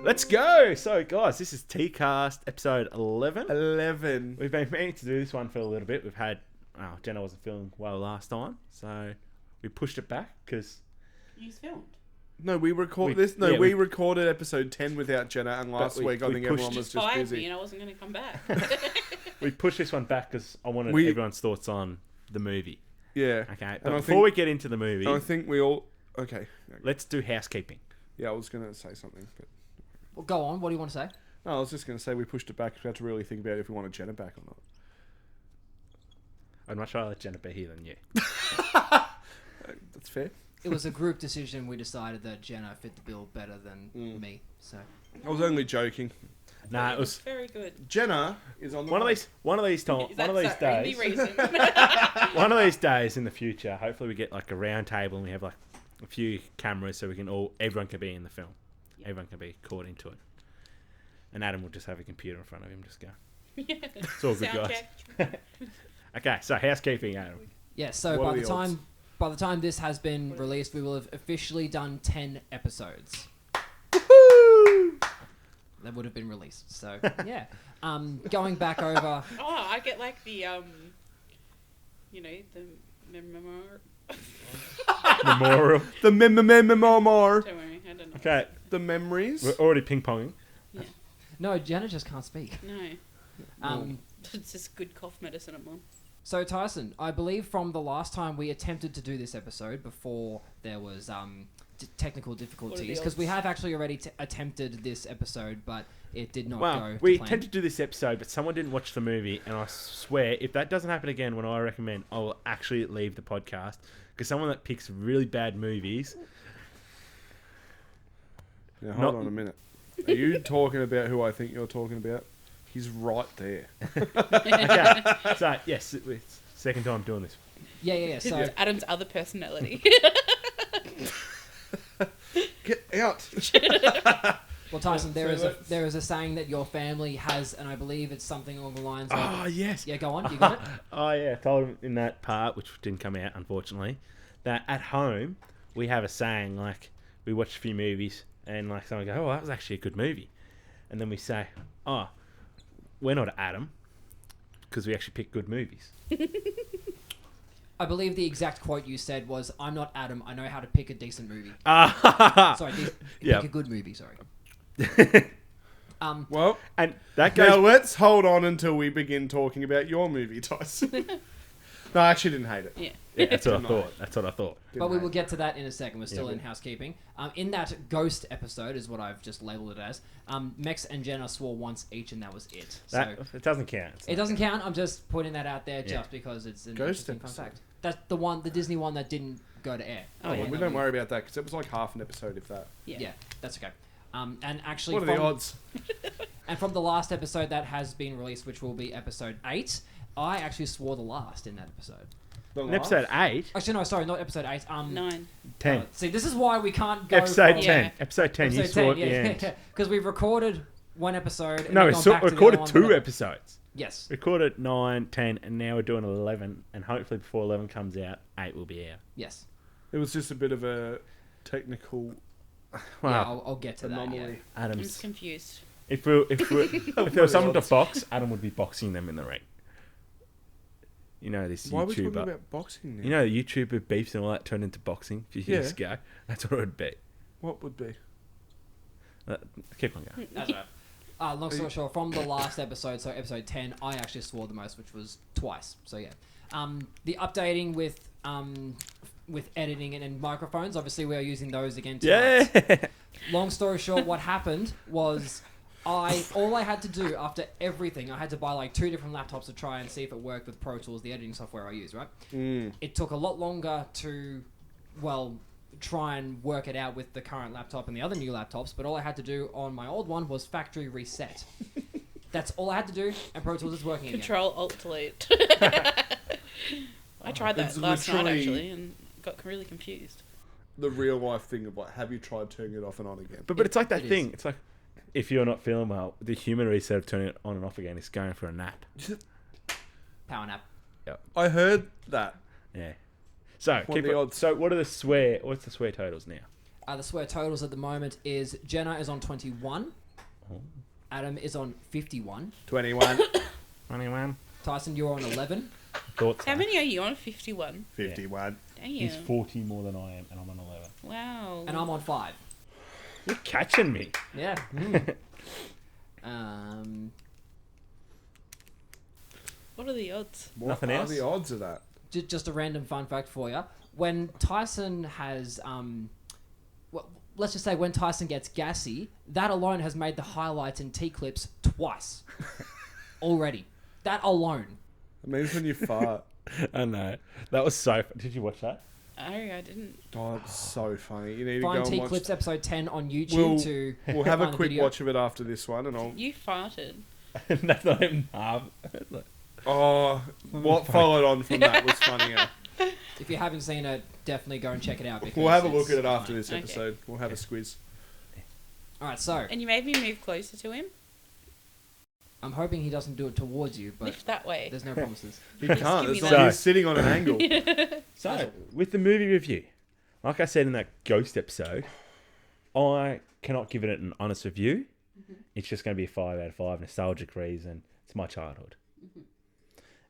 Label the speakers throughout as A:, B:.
A: Let's go. So, guys, this is T-Cast episode 11.
B: 11.
A: We've been meaning to do this one for a little bit. We've had... Jenna wasn't feeling well last time, so we pushed it back because...
C: You filmed?
B: No, we recorded episode 10 without Jenna, and last week I think everyone was just busy.
C: Me and I wasn't going to come back.
A: We pushed this one back because I wanted everyone's thoughts on the movie.
B: Yeah.
A: Okay, but before we get into the movie...
B: I think we all... Okay.
A: Let's do housekeeping.
B: Yeah, I was going to say something, but...
D: Well, go on. What do you want to say?
B: No, I was just going to say we pushed it back because we had to really think about if we wanted Jenna back or not.
A: I'd much rather let Jenna be here than you.
B: That's fair.
D: It was a group decision. We decided that Jenna fit the bill better than me. So
B: I was only joking.
A: Nah, it was
C: very good.
B: Jenna is on the
A: one of these days. One of these days in the future, hopefully we get like a round table and we have like a few cameras so everyone can be in the film. Yep. Everyone can be caught into it. And Adam will just have a computer in front of him, just go. Yeah. It's all good, guys. Okay, so housekeeping, Adam.
D: Yeah, so by the time this has been released, we will have officially done 10 episodes.
A: Woohoo!
D: That would have been released. So, yeah. Going back over...
C: Oh, I get like the, the memorial.
A: Memorial.
B: The memoir.
C: Don't worry, I don't know.
A: Okay.
B: The memories.
A: We're already ping-ponging.
C: Yeah.
D: No, Jenna just can't speak.
C: No. It's just good cough medicine I'm on.
D: So, Tyson, I believe from the last time we attempted to do this episode before there was technical difficulties, because we have actually already attempted this episode, but it did not go to
A: we
D: plan.
A: attempted to do this episode, but someone didn't watch the movie, and I swear, if that doesn't happen again, when I recommend, I will actually leave the podcast, because someone that picks really bad movies...
B: Now, hold on a minute. Are you talking about who I think you're talking about? He's right there.
A: Okay. So, yes, it's second time doing this.
D: Yeah. So
C: It's Adam's other personality.
B: Get out.
D: Well, Tyson, there is a saying that your family has, and I believe it's something along the lines of...
A: Oh, yes.
D: Yeah, go on. You got it?
A: Oh, yeah. I told him in that part, which didn't come out, unfortunately, that at home, we have a saying, like, we watch a few movies, and, like, someone go, oh, that was actually a good movie. And then we say, oh, we're not Adam, because we actually pick good movies.
D: I believe the exact quote you said was, I'm not Adam, I know how to pick a decent movie. Sorry, pick a good movie, sorry.
B: Well,
A: and that goes...
B: Now let's hold on until we begin talking about your movie, Tyson. No, I actually didn't hate it.
A: Yeah, that's what I thought. That's what I thought.
D: But we will get to that in a second. We're still in housekeeping. In that ghost episode, is what I've just labelled it as, Mex and Jenna swore once each, and that was it. So
A: it doesn't count.
D: It doesn't count. I'm just putting that out there just because it's an
B: ghost
D: interesting fun fact. That's the Disney one that didn't go to air.
B: Oh, yeah. We don't worry about that because it was like half an episode, if that.
D: Yeah, that's okay. And actually,
B: what are the odds?
D: And from the last episode that has been released, which will be episode 8, I actually swore the last in that episode.
A: In episode 8?
D: Actually, no, sorry, not episode 8.
C: 9.
A: 10.
D: See, this is why we can't go
A: Episode
D: from...
A: 10.
C: Yeah.
A: Episode 10, you swore at the end.
D: Because we've recorded one episode... And
A: No, we recorded 2 episodes.
D: Yes.
A: Recorded 9, 10, and now we're doing 11. And hopefully before 11 comes out, 8 will be out.
D: Yes.
B: It was just a bit of a technical...
A: Wow.
D: Yeah, I'll get to
B: anomaly.
D: that, yeah.
C: I'm
A: Adam's...
C: just confused.
A: If there was someone to box, Adam would be boxing them in the ring. You know this YouTuber.
B: Why are we talking about boxing now?
A: You know the YouTuber beefs and all that turned into boxing a few years ago? That's what it would be.
B: What would be?
A: Keep on going.
D: That's right. Long story short, from the last episode, so episode 10, I actually swore the most, which was twice. So yeah. The updating with editing and microphones, obviously we are using those again tonight.
A: Yeah!
D: Long story short, what happened was all I had to do after everything, I had to buy like 2 different laptops to try and see if it worked with Pro Tools, the editing software I use, right? It took a lot longer to, try and work it out with the current laptop and the other new laptops, but all I had to do on my old one was factory reset. That's all I had to do, and Pro Tools is working again.
C: Control-Alt-Delete. I tried that last night, actually, and got really confused.
B: The real life thing of have you tried turning it off and on again?
A: But it's like that thing. It's like, if you're not feeling well, the human reset of turning it on and off again is going for a nap.
D: Power nap.
A: Yep.
B: I heard that.
A: Yeah. So,
B: What are the odds?
A: So, what's the swear totals now?
D: The swear totals at the moment is Jenna is on 21. Adam is on 51.
B: 21.
A: 21.
D: Tyson, you're on 11.
A: Thoughts?
C: How many are you on? 51.
B: 51.
C: Damn.
A: He's 40 more than I am, and I'm on 11.
C: Wow.
D: And I'm on 5.
A: You're catching me.
D: Yeah.
C: What are the odds?
B: What
A: Nothing
B: are
A: else?
B: the odds of that?
D: Just a random fun fact for you. When Tyson has... well, let's just say when Tyson gets gassy, that alone has made the highlights in T-clips twice. Already. That alone.
B: It means when you fart.
A: I know. That was so... Did you watch that?
C: I didn't.
B: Oh, it's so funny. You need to
D: Find
B: go and watch...
D: T-clips episode 10 on YouTube
B: We'll have a
D: find the
B: quick
D: video.
B: watch of it after this one, and I'll...
C: You farted.
A: That's not even half.
B: Oh, what followed on from that was funnier.
D: If you haven't seen it, definitely go and check it out. Because
B: We'll have a look
D: it's
B: at it after
D: fun.
B: this episode. We'll have a squiz.
D: Alright, so
C: And you made me move closer to him.
D: I'm hoping he doesn't do it towards you, but
C: Lift that way.
D: there's no promises.
B: He can't.
C: give me
B: It's
C: that.
B: like he's sitting on an angle.
A: So, with the movie review, like I said in that Ghost episode, I cannot give it an honest review. It's just going to be a 5 out of 5, nostalgic reason. It's my childhood.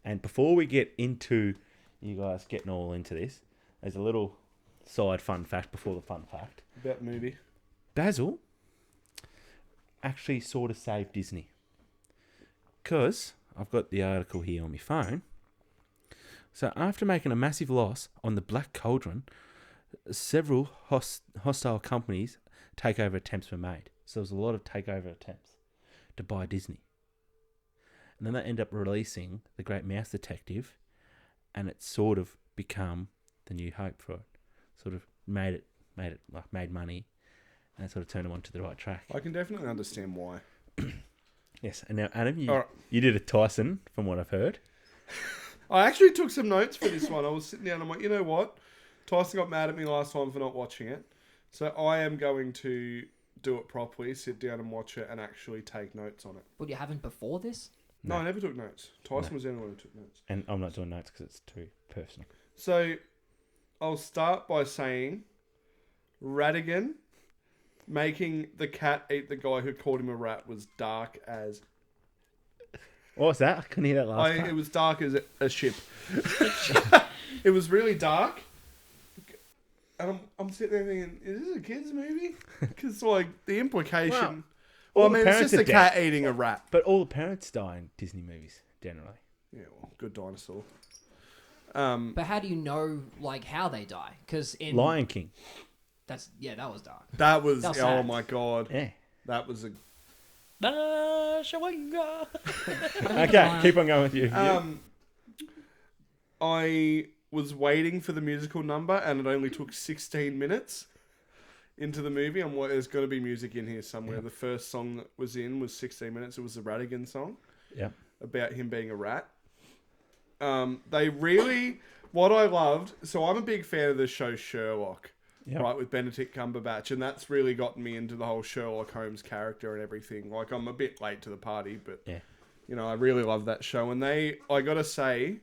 A: And before we get into you guys getting all into this, there's a little side fun fact before the fun fact.
B: About the movie.
A: Basil actually sort of saved Disney. Because I've got the article here on my phone. So after making a massive loss on the Black Cauldron, several hostile companies takeover attempts were made. So there was a lot of takeover attempts to buy Disney. And then they end up releasing The Great Mouse Detective, and it's sort of become the new hope for it. Sort of made money, and sort of turned them onto the right track.
B: I can definitely understand why.
A: Yes, and now Adam, you,
B: All right.
A: you did a Tyson, from what I've heard.
B: I actually took some notes for this one. I was sitting down and I'm like, you know what? Tyson got mad at me last time for not watching it. So I am going to do it properly, sit down and watch it and actually take notes on it.
D: But you haven't before this?
B: No, I never took notes. Tyson was the only one who took notes.
A: And I'm not doing notes because it's too personal.
B: So I'll start by saying Ratigan making the cat eat the guy who called him a rat was dark as...
A: What was that? I couldn't hear that last part.
B: It was dark as a ship. It was really dark. And I'm sitting there thinking, is this a kid's movie? Because, like, the implication... Well, I mean, it's just a cat eating a rat.
A: But all the parents die in Disney movies, generally.
B: Yeah, well, good dinosaur.
D: But how do you know, like, how they die? Because in...
A: Lion King.
D: that was dark.
B: That was
D: That was
B: oh
D: sad.
B: my god.
A: Yeah.
B: That was a...
A: Okay, keep on going with you.
B: I was waiting for the musical number and it only took 16 minutes into the movie. There's got to be music in here somewhere. The first song that was in was 16 minutes. It was the Ratigan song.
A: Yeah.
B: About him being a rat. They really... What I loved... So I'm a big fan of the show Sherlock.
A: Yep.
B: Right, with Benedict Cumberbatch. And that's really gotten me into the whole Sherlock Holmes character and everything. Like, I'm a bit late to the party, but...
A: Yeah.
B: You know, I really love that show. And I gotta say,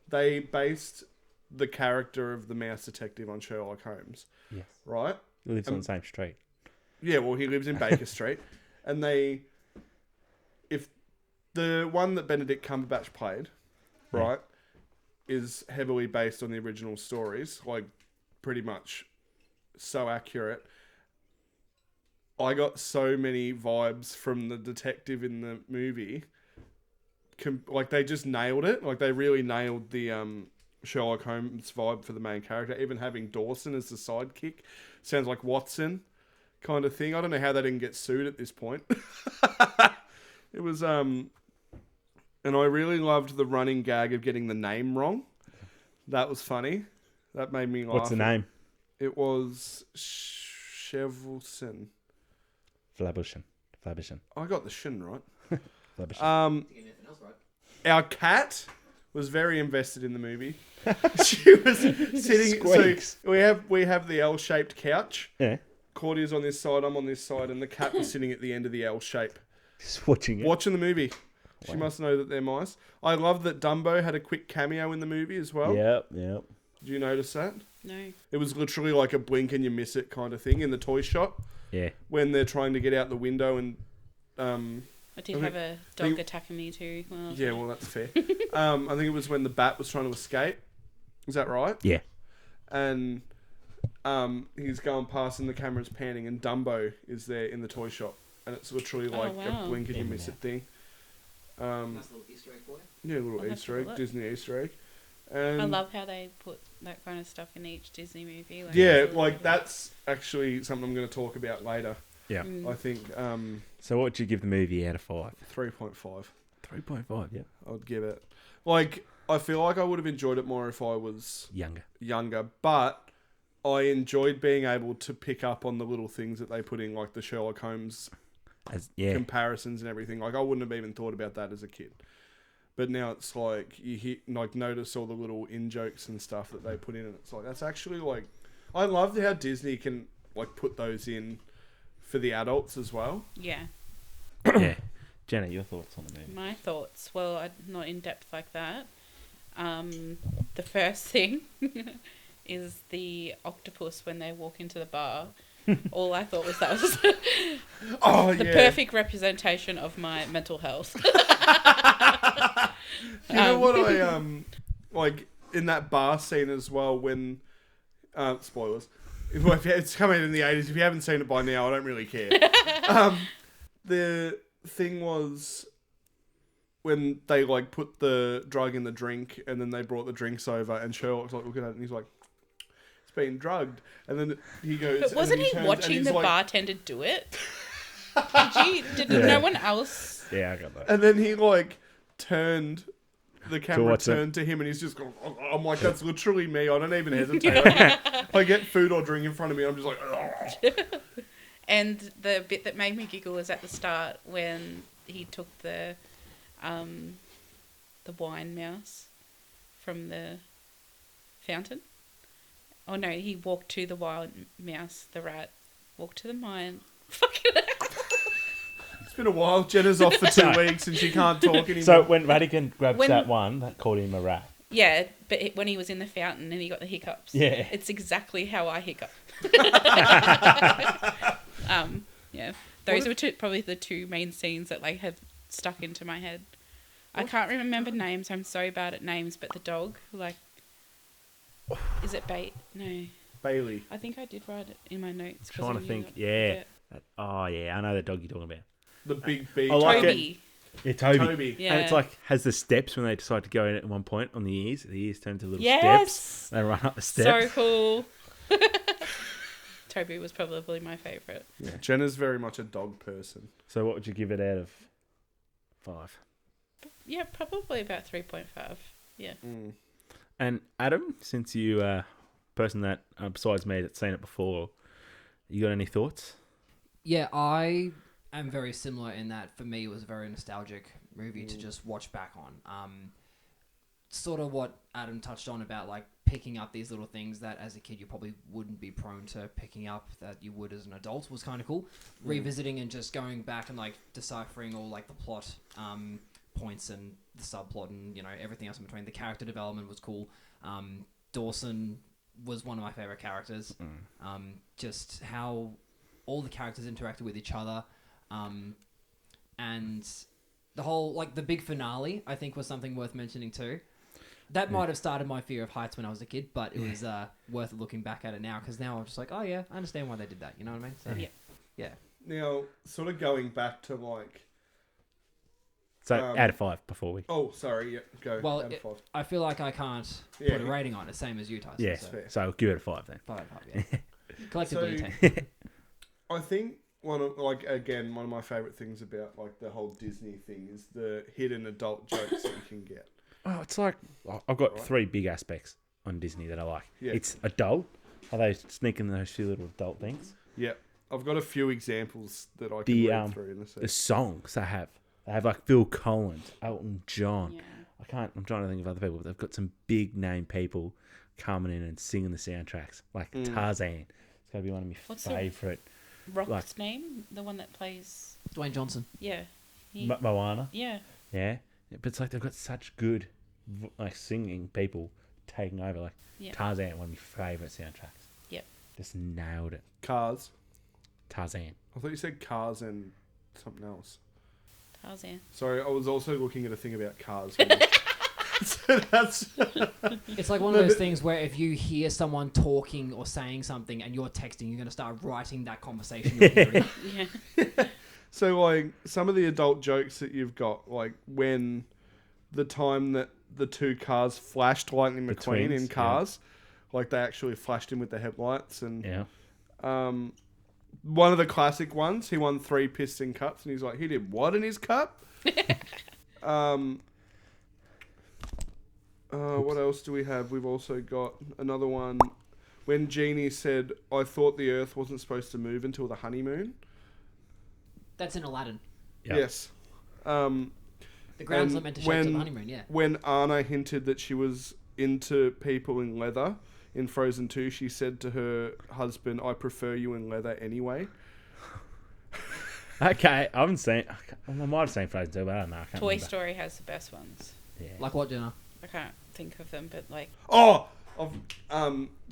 B: they based the character of the mouse detective on Sherlock Holmes.
A: Yes.
B: Right?
A: He lives on the same street.
B: Yeah, well, he lives in Baker Street. And if the one that Benedict Cumberbatch played, right, is heavily based on the original stories, like, pretty much so accurate. I got so many vibes from the detective in the movie. Like, they just nailed it. Like, they really nailed the Sherlock Holmes vibe for the main character. Even having Dawson as the sidekick sounds like Watson kind of thing. I don't know how they didn't get sued at this point. It was and I really loved the running gag of getting the name wrong. That was funny. That made me laugh.
A: What's the name?
B: It was Shevelson.
A: Flabberson.
B: I got the shin right.
A: Flabberson.
B: Our cat was very invested in the movie. She was sitting.
A: Squeaks.
B: So we have the L-shaped couch.
A: Yeah.
B: Cordy's on this side, I'm on this side, and the cat was sitting at the end of the L shape.
A: Just watching it.
B: Watching the movie. She
A: Wow.
B: must know that they're mice. I love that Dumbo had a quick cameo in the movie as well.
A: Yep.
B: Did you notice that?
C: No.
B: It was literally like a blink and you miss it kind of thing in the toy shop
A: Yeah.
B: when they're trying to get out the window and
C: I did have a dog attacking me too. Well,
B: yeah, well that's fair. I think it was when the bat was trying to escape. Is that right?
A: Yeah.
B: And he's going past and the camera's panning and Dumbo is there in the toy shop and it's literally like a blink and you miss it thing.
D: Nice little Easter egg for you.
B: Yeah, a little
C: I'll have
B: Easter
C: to
B: egg,
C: look.
B: Disney Easter egg.
C: I love how they put that kind of stuff in each Disney movie. Like,
B: Yeah,
C: it's really
B: like
C: cool.
B: that's actually something I'm going to talk about later.
A: Yeah.
B: I think
A: So what would you give the movie out of 5?
B: 3.5.
A: 3.5. Yeah.
B: I'd give it. Like, I feel like I would have enjoyed it more if I was
A: Younger.
B: but I enjoyed being able to pick up on the little things that they put in, like the Sherlock Holmes comparisons and everything. Like, I wouldn't have even thought about that as a kid. But now it's like, you notice all the little in-jokes and stuff that they put in, and it's like, that's actually like... I love how Disney can, like, put those in for the adults as well.
C: Yeah.
A: Yeah. Jenna, your thoughts on the movie?
C: My thoughts. Well, I'm not in depth like that. The first thing is the octopus when they walk into the bar. All I thought was that was the perfect representation of my mental health.
B: You know what I like in that bar scene as well when spoilers. It's coming in the 80s. If you haven't seen it by now, I don't really care. The thing was when they like put the drug in the drink and then they brought the drinks over and Sherlock's like looking at it and he's like, it's been drugged. And then he goes...
C: But wasn't he watching the bartender do it? Did no one else?
A: Yeah, I got that.
B: And then he like turned... The camera turned to him and he's just going, I'm like, that's literally me. I don't even hesitate. I get food or drink in front of me. I'm just like, oh.
C: And the bit that made me giggle was at the start when he took the wine mouse from the fountain. Oh no, he walked to the wild mouse, the rat, walked to the mine. Fucking
B: It's been a while. Jenna's off for 2 weeks and she can't talk anymore.
A: So when Radigan grabs that one, that called him a rat.
C: Yeah, but when he was in the fountain and he got the hiccups.
A: Yeah.
C: It's exactly how I hiccup. Yeah. Those were probably the two main scenes that like have stuck into my head. I can't remember names. I'm so bad at names, but the dog, like, is it No.
B: Bailey.
C: I think I did write it in my notes.
A: Trying to think. Yeah. Oh, yeah. I know the dog you're talking about.
B: The big bee.
A: I like
C: Toby.
A: Yeah, Toby.
B: Toby.
C: Yeah.
A: And it's like, has the steps when they decide to go in at one point on the ears. The ears turn to little
C: Yes.
A: steps. They run up the steps.
C: So cool. Toby was probably my favourite.
B: Yeah. Jenna's very much a dog person.
A: So what would you give it out of 5?
C: Yeah, probably about 3.5. Yeah.
B: Mm.
A: And Adam, since you person that besides me that's seen it before, you got any thoughts?
D: Yeah, I am very similar in that for me it was a very nostalgic movie to just watch back on. Sort of what Adam touched on about like picking up these little things that as a kid you probably wouldn't be prone to picking up that you would as an adult was kind of cool. Revisiting and just going back and like deciphering all like the plot points and the subplot and you know everything else in between. The character development was cool. Dawson was one of my favorite characters. Just how all the characters interacted with each other, and the whole like the big finale I think was something worth mentioning too. That might have started my fear of heights when I was a kid, but it was worth looking back at it now because now I'm just like, oh yeah, I understand why they did that. You know what I mean? So, yeah.
B: Now, sort of going back to like...
A: So out of 5 before we...
B: Oh, sorry. Yeah, go.
D: Well,
B: out of 5.
D: I feel like I can't
B: Yeah.
D: put a rating on it, same as you, Tyson.
A: Yeah, so I'll give it a 5 then.
D: 5 out of 5, yeah. Collectively,
B: So-
D: 10.
B: I think one of my favorite things about like the whole Disney thing is the hidden adult jokes that you can get.
A: Oh, it's like... I've got 3 big aspects on Disney that I like.
B: Yeah.
A: It's adult. Are they sneaking those few little adult things?
B: Yeah, I've got a few examples that I can
A: The,
B: read through in a
A: The
B: second.
A: songs they have. They have like Phil Collins, Elton John.
C: Yeah.
A: I'm trying to think of other people, but they've got some big name people coming in and singing the soundtracks. Like Tarzan. It's got to be one of my
C: What's the-
A: favourite.
C: Rock's name? The one that plays...
D: Dwayne Johnson.
C: Yeah.
A: Moana.
C: Yeah.
A: Yeah. But it's like they've got such good like singing people taking over. Like
C: Yeah.
A: Tarzan, one of my favourite soundtracks.
C: Yep.
A: Just nailed it.
B: Cars.
A: Tarzan.
B: I thought you said cars and something else.
C: Tarzan.
B: Sorry, I was also looking at a thing about cars. So that's
D: It's like one of those things where if you hear someone talking or saying something and you're texting, you're going to start writing that conversation you're hearing.
C: Yeah.
B: so like some of the adult jokes that you've got, like when the time that the two cars flashed Lightning McQueen
A: twins,
B: in Cars, like they actually flashed him with the headlights, and
A: Yeah.
B: one of the classic ones, he won 3 piston cups, and he's like, he did what in his cup? What else do we have? We've also got another one when Genie said, I thought the Earth wasn't supposed to move until the honeymoon.
D: That's in Aladdin.
A: Yep.
B: Yes.
D: The ground's
B: And
D: not meant to shake to the honeymoon, yeah.
B: When Anna hinted that she was into people in leather in Frozen 2, she said to her husband, I prefer you in leather anyway.
A: Okay, I haven't seen. I might have seen Frozen 2, but I don't know. I can't
C: Toy
A: remember.
C: Story has the best ones.
A: Yeah.
D: Like what, Jenna?
C: I can't think of them, but like
B: Oh!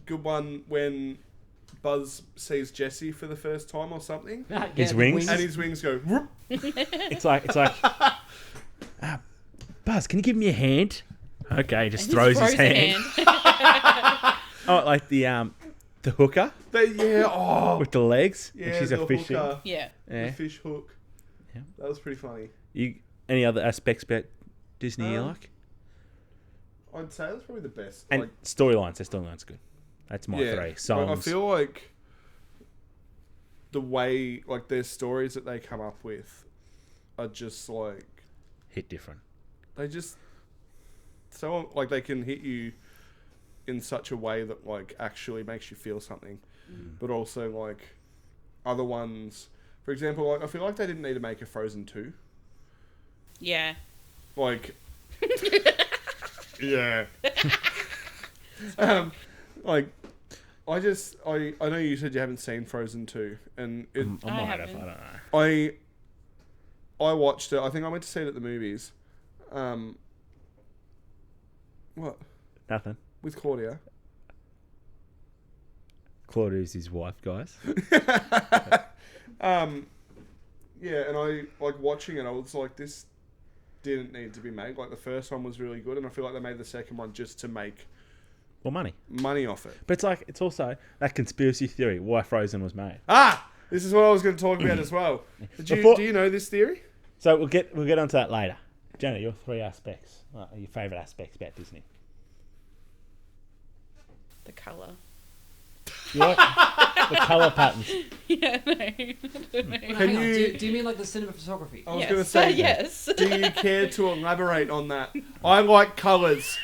B: Good one when Buzz sees Jessie for the first time or something.
D: Yeah,
A: His
D: the
A: wings?
B: And his wings go, whoop.
A: It's like, Buzz, can you give me a hand? Okay, he just
C: and
A: throws his
C: a
A: hand. Oh, like the hooker with the legs.
B: Yeah,
A: and she's
B: the
A: a fishing.
B: hooker,
C: Yeah.
A: Yeah.
B: the fish hook.
A: Yeah.
B: That was pretty funny.
A: Any other aspects about Disney you like?
B: I'd say that's probably the best.
A: And
B: like,
A: storylines. Their storyline's good. That's my 3.
B: I
A: Songs.
B: feel like the way, like, their stories that they come up with are just like,
A: hit different.
B: they just so like they can hit you in such a way that like actually makes you feel something, but also like other ones, for example, like I feel like they didn't need to make a Frozen 2.
C: Yeah.
B: Like, yeah. Like, I know you said you haven't seen Frozen 2, and
A: I
C: I
A: might have. I
C: haven't.
A: don't know.
B: I watched it. I think I went to see it at the movies. What?
A: Nothing.
B: With Claudia.
A: Claudia's his wife, guys.
B: Yeah, and I like watching it. I was like, this didn't need to be made. Like the first one was really good, and I feel like they made the second one just to make
A: Well, money.
B: money off it.
A: But it's also that conspiracy theory why Frozen was made.
B: This is what I was going to talk about as well. Do you know this theory?
A: So we'll get onto that later. Jenna, your 3 aspects, your favourite aspects about Disney.
C: The colour.
A: You like the colour patterns?
C: Yeah, no.
D: Hang on,
B: you-
D: do you mean like the cinematography?
B: I was
C: Yes.
B: going to say,
C: Yes.
B: do you care to elaborate on that? I like colours.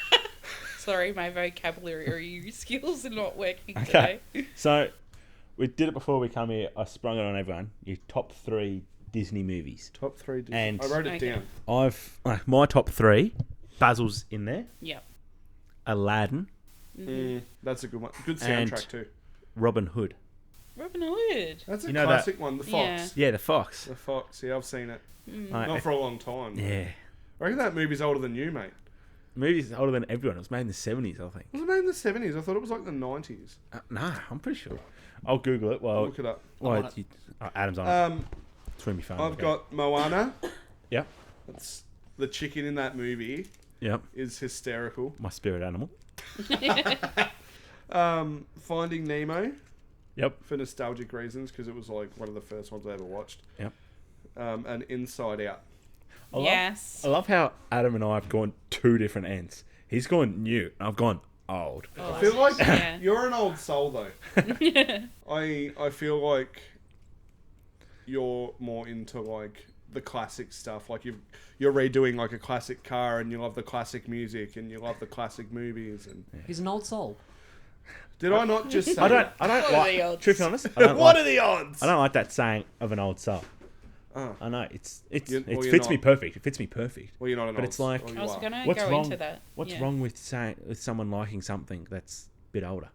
C: Sorry, my vocabulary skills are not working
A: Okay.
C: today.
A: So we did it before we come here. I sprung it on everyone. Your top 3 Disney movies.
B: Top 3 Disney.
A: And-
B: I wrote it
C: Okay.
B: down.
A: I've my top 3. Basil's in there.
C: Yep.
A: Aladdin,
B: That's a good one. Good
A: And-
B: soundtrack too.
A: Robin Hood.
C: Robin Hood.
B: That's a
A: You know
B: classic one. The Fox.
C: Yeah.
A: Yeah, the Fox.
B: The Fox. Yeah, I've seen it.
A: Like,
B: Not for a long time.
A: yeah.
B: I reckon that movie's older than you, mate.
A: Movie's older than everyone. It was made in the 70s, I think.
B: Was it made in the 70s? I thought it was like the 90s.
A: No, I'm pretty sure. I'll Google it.
B: I'll look it up.
A: Adam's on it.
B: Um,
A: Through my phone.
B: I've
A: okay.
B: got Moana.
A: Yep.
B: That's the chicken in that movie
A: Yep.
B: is hysterical.
A: My spirit animal.
B: Finding Nemo
A: Yep.
B: for nostalgic reasons because it was like one of the first ones I ever watched.
A: Yep.
B: And Inside Out.
C: Yes.
A: I love how Adam and I have gone 2 different ends. He's gone new, and I've gone old.
B: I feel like
C: Yeah.
B: you're an old soul though. I feel like you're more into like the classic stuff. Like you're redoing like a classic car, and you love the classic music, and you love the classic movies. And
D: He's an old soul.
B: did I not just say?
A: I don't
C: What are the
A: like.
C: odds?
A: Truth be honest, I don't
B: What
A: like,
B: are the odds?
A: I don't like that saying of an old soul.
B: Oh.
A: I know it
B: You're
A: fits me
B: not.
A: perfect. It fits me perfect.
B: Well, you're not an
A: But
B: old
A: it's like-
B: soul, you
C: I was
B: are.
C: gonna
A: What's
C: go
A: wrong?
C: into that.
A: What's
C: Yeah.
A: wrong with someone liking something that's a bit older?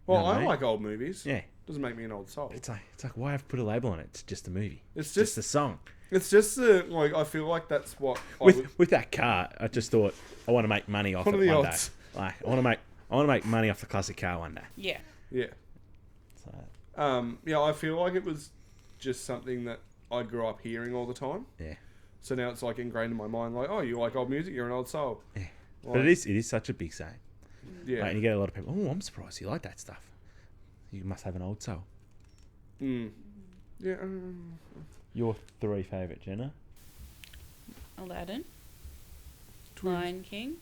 B: Well,
A: You know what I
B: I
A: mean?
B: like old movies.
A: Yeah.
B: Doesn't make me an old soul.
A: It's like why have put a label on it? It's just a movie.
B: It's
A: just
B: just
A: a song.
B: It's just the like. I feel like that's what I would-
A: With that car, I just thought I want to make money off
B: What
A: it
B: are the
A: one
B: odds?
A: day. Like, I want to make money off the classic car one day.
C: Yeah.
B: Yeah.
A: So,
B: Yeah, I feel like it was just something that I grew up hearing all the time.
A: yeah.
B: So now it's like ingrained in my mind, like, oh, you like old music, you're an old soul.
A: Yeah.
B: Like,
A: But it is such a big saying.
B: Yeah.
A: Like, and you get a lot of people, oh, I'm surprised you like that stuff. You must have an old soul.
B: Yeah.
A: Your 3 favourite, Jenna?
C: Aladdin.
B: Twins.
C: Lion King.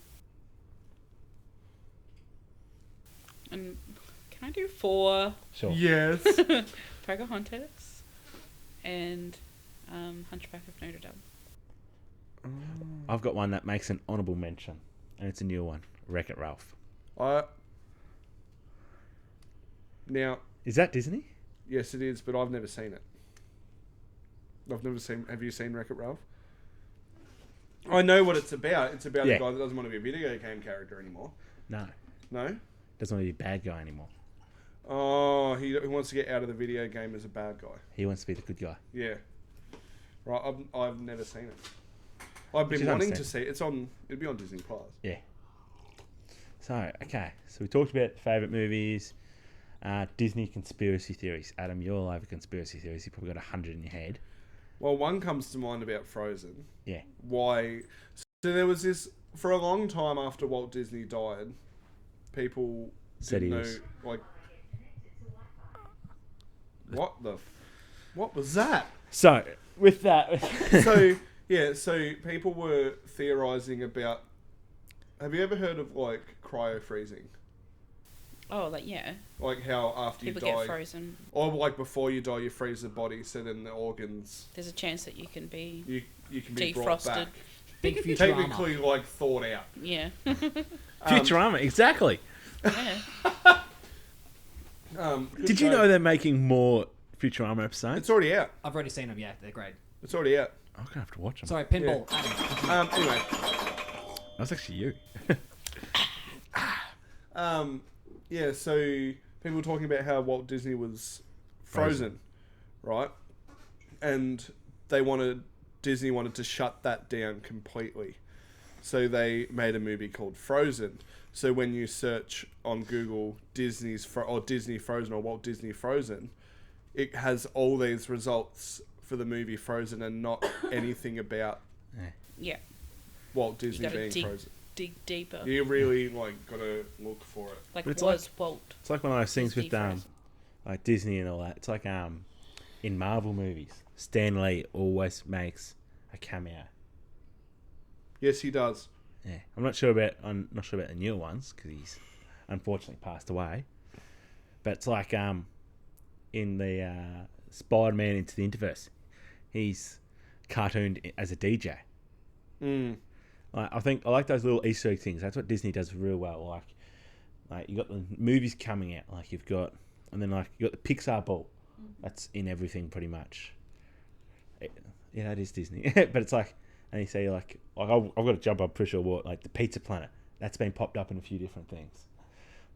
C: And can I do 4?
A: Sure.
B: Yes.
C: Pocahontas. And Hunchback of Notre Dame.
A: I've got one that makes an honourable mention, and it's a new one. Wreck-It Ralph.
B: Now,
A: Is that Disney?
B: yes, it is, but I've never seen it. I've never seen. Have you seen Wreck-It Ralph? I know what it's about. It's about
A: Yeah.
B: a guy that doesn't want to be a video game character anymore.
A: No.
B: No?
A: Doesn't want to be a bad guy anymore.
B: Oh, he wants to get out of the video game as a bad guy.
A: He wants to be the good guy.
B: Yeah. Right, I've never seen it. I've
A: Which
B: been
A: is
B: wanting to see it. It'd be on Disney Plus.
A: Yeah. So, okay. So we talked about favourite movies, Disney conspiracy theories. Adam, you're all over conspiracy theories. You probably got 100 in your head.
B: Well, one comes to mind about Frozen.
A: Yeah.
B: Why? So there was this for a long time after Walt Disney died. People
A: Said he
B: didn't
A: was.
B: know, like, what was that?
A: So, with that...
B: So people were theorizing about. Have you ever heard of like cryo freezing?
C: Oh, like, yeah.
B: Like how after
C: People
B: you die,
C: get frozen.
B: or like before you die, you freeze the body, so then the organs
C: There's a chance that you can be
B: you can be brought
C: defrosted.
B: back.
D: Big Futurama.
B: Technically, like thought out.
C: Yeah.
A: Futurama, exactly.
C: Yeah.
B: Good
A: Did you
B: show.
A: know they're making more Futurama episodes?
B: It's already out?
D: I've already seen them. Yeah, they're great.
B: It's already out.
A: I'm going to have to watch them.
D: Sorry, pinball. Adam.
B: Anyway,
A: That was actually you.
B: yeah. So people talking about how Walt Disney was frozen, right? And Disney wanted to shut that down completely. So they made a movie called Frozen. So when you search on Google Disney Frozen or Walt Disney Frozen, it has all these results for the movie Frozen and not anything about
C: Yeah.
B: Walt Disney
C: gotta
B: being frozen.
C: Dig deeper.
B: You really gotta look for it.
C: Like,
A: But it's
C: was Walt.
A: It's like one of those things
C: Disney
A: with
C: frozen.
A: like Disney and all that. It's like in Marvel movies, Stan Lee always makes a cameo.
B: Yes, he does.
A: Yeah, I'm not sure about the newer ones because he's unfortunately passed away. But it's like in the Spider-Man Into the Interverse, he's cartooned as a DJ. I like those little Easter egg things. That's what Disney does real well. Like you got the movies coming out. Like you got the Pixar ball. That's in everything pretty much. Yeah, that is Disney. But it's like, and you say like I've got to jump up pretty sure like the Pizza Planet. That's been popped up in a few different things.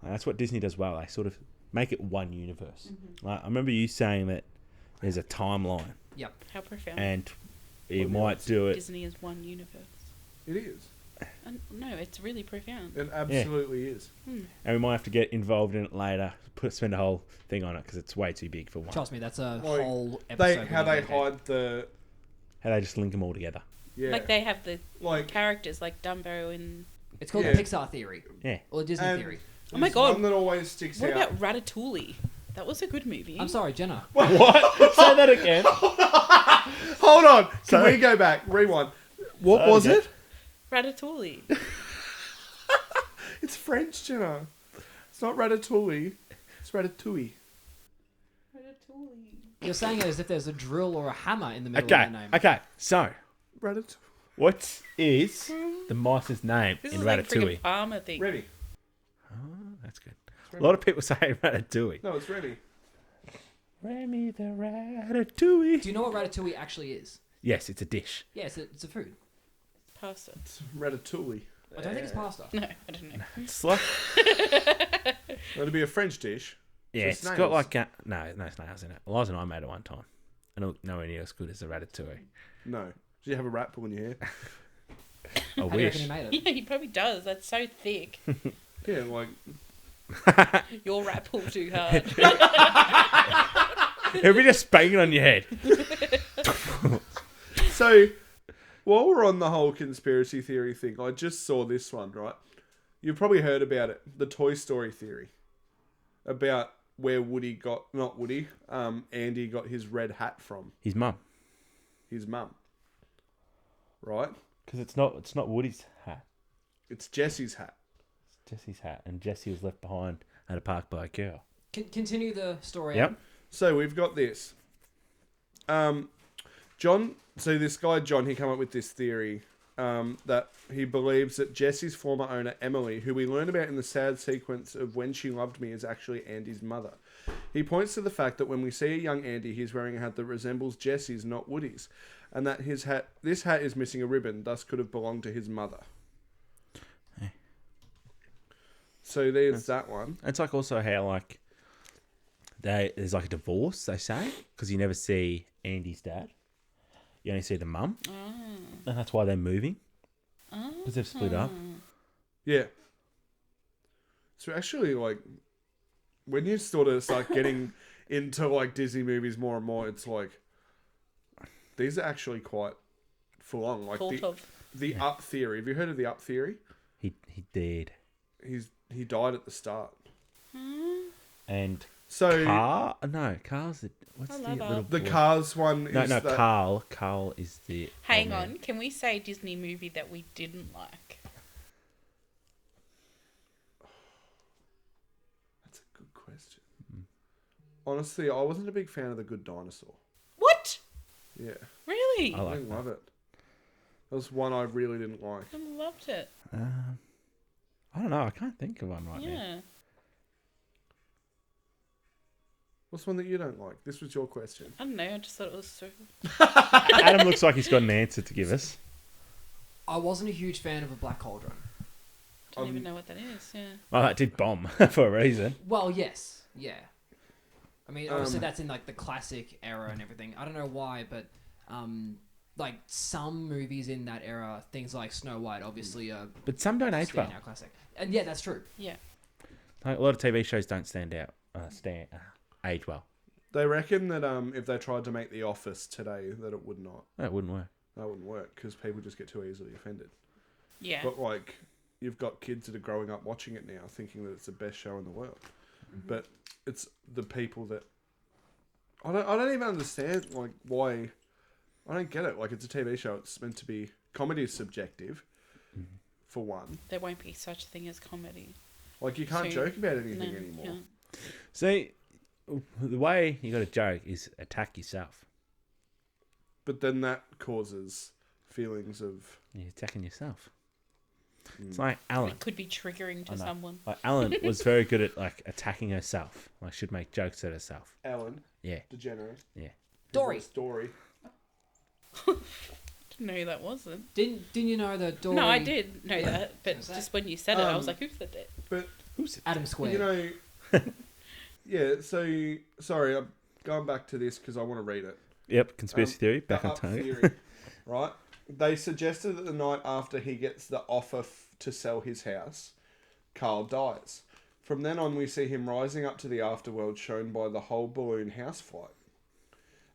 A: That's what Disney does well. They sort of make it one universe. Like, I remember you saying that there's a timeline,
D: Yep.
C: How profound.
A: and you might do it.
C: Disney is one universe.
B: It is.
C: No, it's really profound.
B: It absolutely is.
A: And we might have to get involved in it later. Spend a whole thing on it because it's way too big for one.
D: Trust me, that's a
B: Like,
D: whole episode.
B: How
D: we
B: they
D: need to dedicate.
B: hide the
A: How they just link them all together.
C: Like, they have the
B: like
C: characters like Dumbo and...
D: It's called
B: Yeah.
D: the Pixar theory.
A: Yeah.
D: Or the Disney
B: And-
D: theory.
C: Oh my
B: there's
C: God.
B: one that always sticks
C: What
B: out.
C: about Ratatouille? That was a good movie.
D: I'm sorry, Jenna.
A: What? Say that again.
B: Hold on. Can
A: Sorry.
B: we go back? Rewind. What
A: Sorry,
B: was
A: again.
B: it?
C: Ratatouille.
B: It's French, Jenna. It's not Ratatouille. It's Ratatouille.
C: Ratatouille.
D: You're saying it as if there's a drill or a hammer in the middle of
A: Okay.
D: that name.
A: Okay. So,
B: Ratatouille.
A: what is the mice's name
C: This
A: in
C: is like a
A: Ratatouille?
C: freaking farmer thing.
B: Remy.
A: Oh, that's good. A lot of people say Ratatouille.
B: No, it's Remy.
A: Remy the Ratatouille.
D: Do you know what ratatouille actually is?
A: Yes, it's a dish.
D: Yeah, it's a food.
C: Pasta.
B: It's Ratatouille.
D: I don't think it's pasta.
C: No, I don't know.
A: It's like
B: That'd be a French dish.
A: yeah,
B: it's
A: it's got
B: snails.
A: like no snails in it. Eliza and I made it one time, and it looked nowhere near as good as a Ratatouille.
B: No. Did you have a rat pull in your hair?
A: I
D: How do you reckon
A: wish.
D: he made it?
C: Yeah, he probably does. That's so thick.
B: Yeah, like
C: Your rat pulled too hard.
A: It'll be just banging on your head.
B: so. While we're on the whole conspiracy theory thing, I just saw this one. Right, you've probably heard about it. The Toy Story theory about where Andy got his red hat from.
A: His mum.
B: His mum. Right?
A: Because it's not Woody's hat.
B: It's Jesse's hat.
A: It's Jesse's hat. And Jesse was left behind at a park by a girl.
D: Continue the story.
A: Yep.
B: So we've got this. John, so this guy John, he came up with this theory that he believes that Jesse's former owner Emily, who we learn about in the sad sequence of When She Loved Me, is actually Andy's mother. He points to the fact that when we see a young Andy, he's wearing a hat that resembles Jesse's, not Woody's, and that this hat is missing a ribbon, thus could have belonged to his mother.
A: Hey.
B: So there's that one.
A: It's like also how like there's like a divorce, they say, because you never see Andy's dad. You only see the mum. And that's why they're moving. Because they've split up.
B: Yeah. So actually, like, when you sort of start getting into, like, Disney movies more and more, it's like, these are actually quite full on. Like, the Up theory. Have you heard of the Up theory?
A: He did.
B: He died at the start.
A: And
B: So
A: Carl's the... What's
C: I
A: the
C: love
A: little
C: Up.
B: the
A: boy?
B: Cars one is
A: No,
B: that...
A: Carl is the...
C: Hang
A: old man.
C: on. Can we say Disney movie that we didn't like?
B: That's a good question. Honestly, I wasn't a big fan of The Good Dinosaur.
C: What?
B: Yeah.
C: Really?
A: I
B: I
A: like
B: didn't
A: that.
B: love it. That was one I really didn't like.
C: I loved it.
A: I don't know. I can't think of one right now.
C: Yeah.
B: What's one that you don't like? This was your question.
C: I don't know. I just thought it was so...
A: Adam looks like he's got an answer to give us.
D: I wasn't a huge fan of A Black Cauldron.
C: I don't even know what that is. Yeah.
A: Well, that did bomb for a reason.
D: Well, yes. Yeah. I mean, obviously that's in like the classic era and everything. I don't know why, but like some movies in that era, things like Snow White, obviously are
A: But some don't age well.
D: standout classic. And yeah, that's true.
C: Yeah.
A: Like, a lot of TV shows don't age well.
B: They reckon that if they tried to make The Office today, that it would not.
A: That wouldn't work.
B: That wouldn't work because people just get too easily offended.
C: Yeah.
B: But like, you've got kids that are growing up watching it now, thinking that it's the best show in the world. But it's the people that I don't even understand like why. I don't get it. Like, it's a TV show. It's meant to be comedy is subjective, for one.
C: There won't be such a thing as comedy.
B: Like, you can't
C: So,
B: joke about anything
C: No,
B: anymore.
C: yeah.
A: See, the way you got to joke is attack yourself.
B: But then that causes feelings of...
A: You're attacking yourself. It's like Alan.
C: It could be triggering to
A: I know.
C: someone.
A: Like Alan was very good at like attacking herself. Like she'd make jokes at herself.
B: Ellen
A: Yeah,
B: DeGeneres.
A: yeah.
D: Dory.
B: Dory.
C: Didn't know who that wasn't.
D: Didn't you know that Dory...
C: No, I did know that, but
D: What's that?
C: just when you said it, I was like, who said that?
B: But,
A: Who's it?
D: Adam Squared.
B: you know... yeah, so... Sorry, I'm going back to this because I want to read it.
A: Yep, conspiracy theory. Back
B: The
A: on
B: Up
A: target.
B: theory, right? They suggested that the night after he gets the offer to sell his house, Carl dies. From then on, we see him rising up to the afterworld shown by the whole balloon house flight.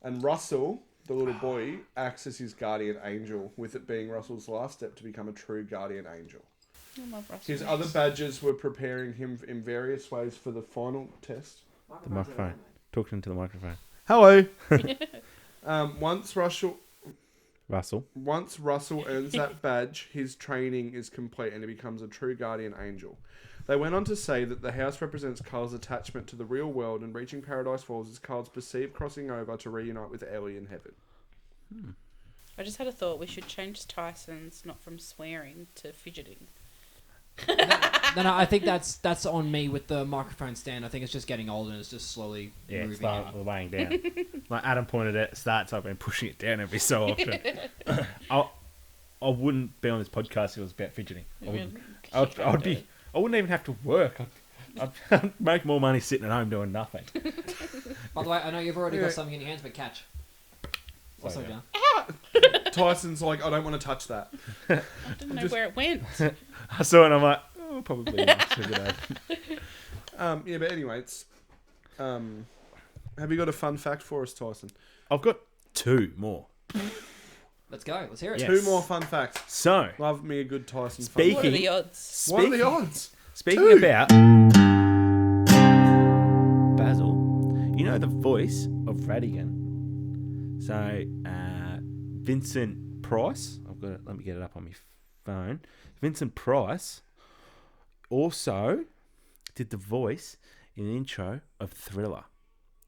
B: And Russell, the little boy, acts as his guardian angel, with it being Russell's last step to become a true guardian angel.
C: I love Russell.
B: His other badges were preparing him in various ways for the final test.
A: The microphone. Talking into the microphone.
B: Hello! Once Russell earns that badge, his training is complete and he becomes a true guardian angel. They went on to say that the house represents Carl's attachment to the real world, and reaching Paradise Falls is Carl's perceived crossing over to reunite with Ellie in heaven.
C: I just had a thought. We should change Tyson's not from swearing to fidgeting.
D: No, I think that's on me with the microphone stand. I think it's just getting older and it's just slowly
A: Yeah,
D: moving.
A: it's like weighing down. Like Adam pointed out, it starts up and pushing it down every so often. I wouldn't be on this podcast if it was about fidgeting. I wouldn't even have to work. I'd make more money sitting at home doing nothing.
D: By the way, I know you've already
B: Yeah.
D: got something in your hands, but catch. What's
A: Sorry,
D: up, John?
B: Tyson's like, I don't want to touch that.
C: I didn't know where it went.
A: I saw it and I'm like, oh, probably not. Check it out.
B: Yeah, but anyway, it's. Have you got a fun fact for us, Tyson?
A: I've got 2 more.
D: Let's go. Let's hear it.
A: Yeah.
B: 2 more fun facts.
A: So,
B: Love me a good Tyson
A: Speaking-
C: What are the odds?
B: What are the odds?
A: speaking
B: 2.
A: about Basil, you know the voice of Radigan. So, Vincent Price, I've got it, let me get it up on my phone. Vincent Price also did the voice in the intro of Thriller,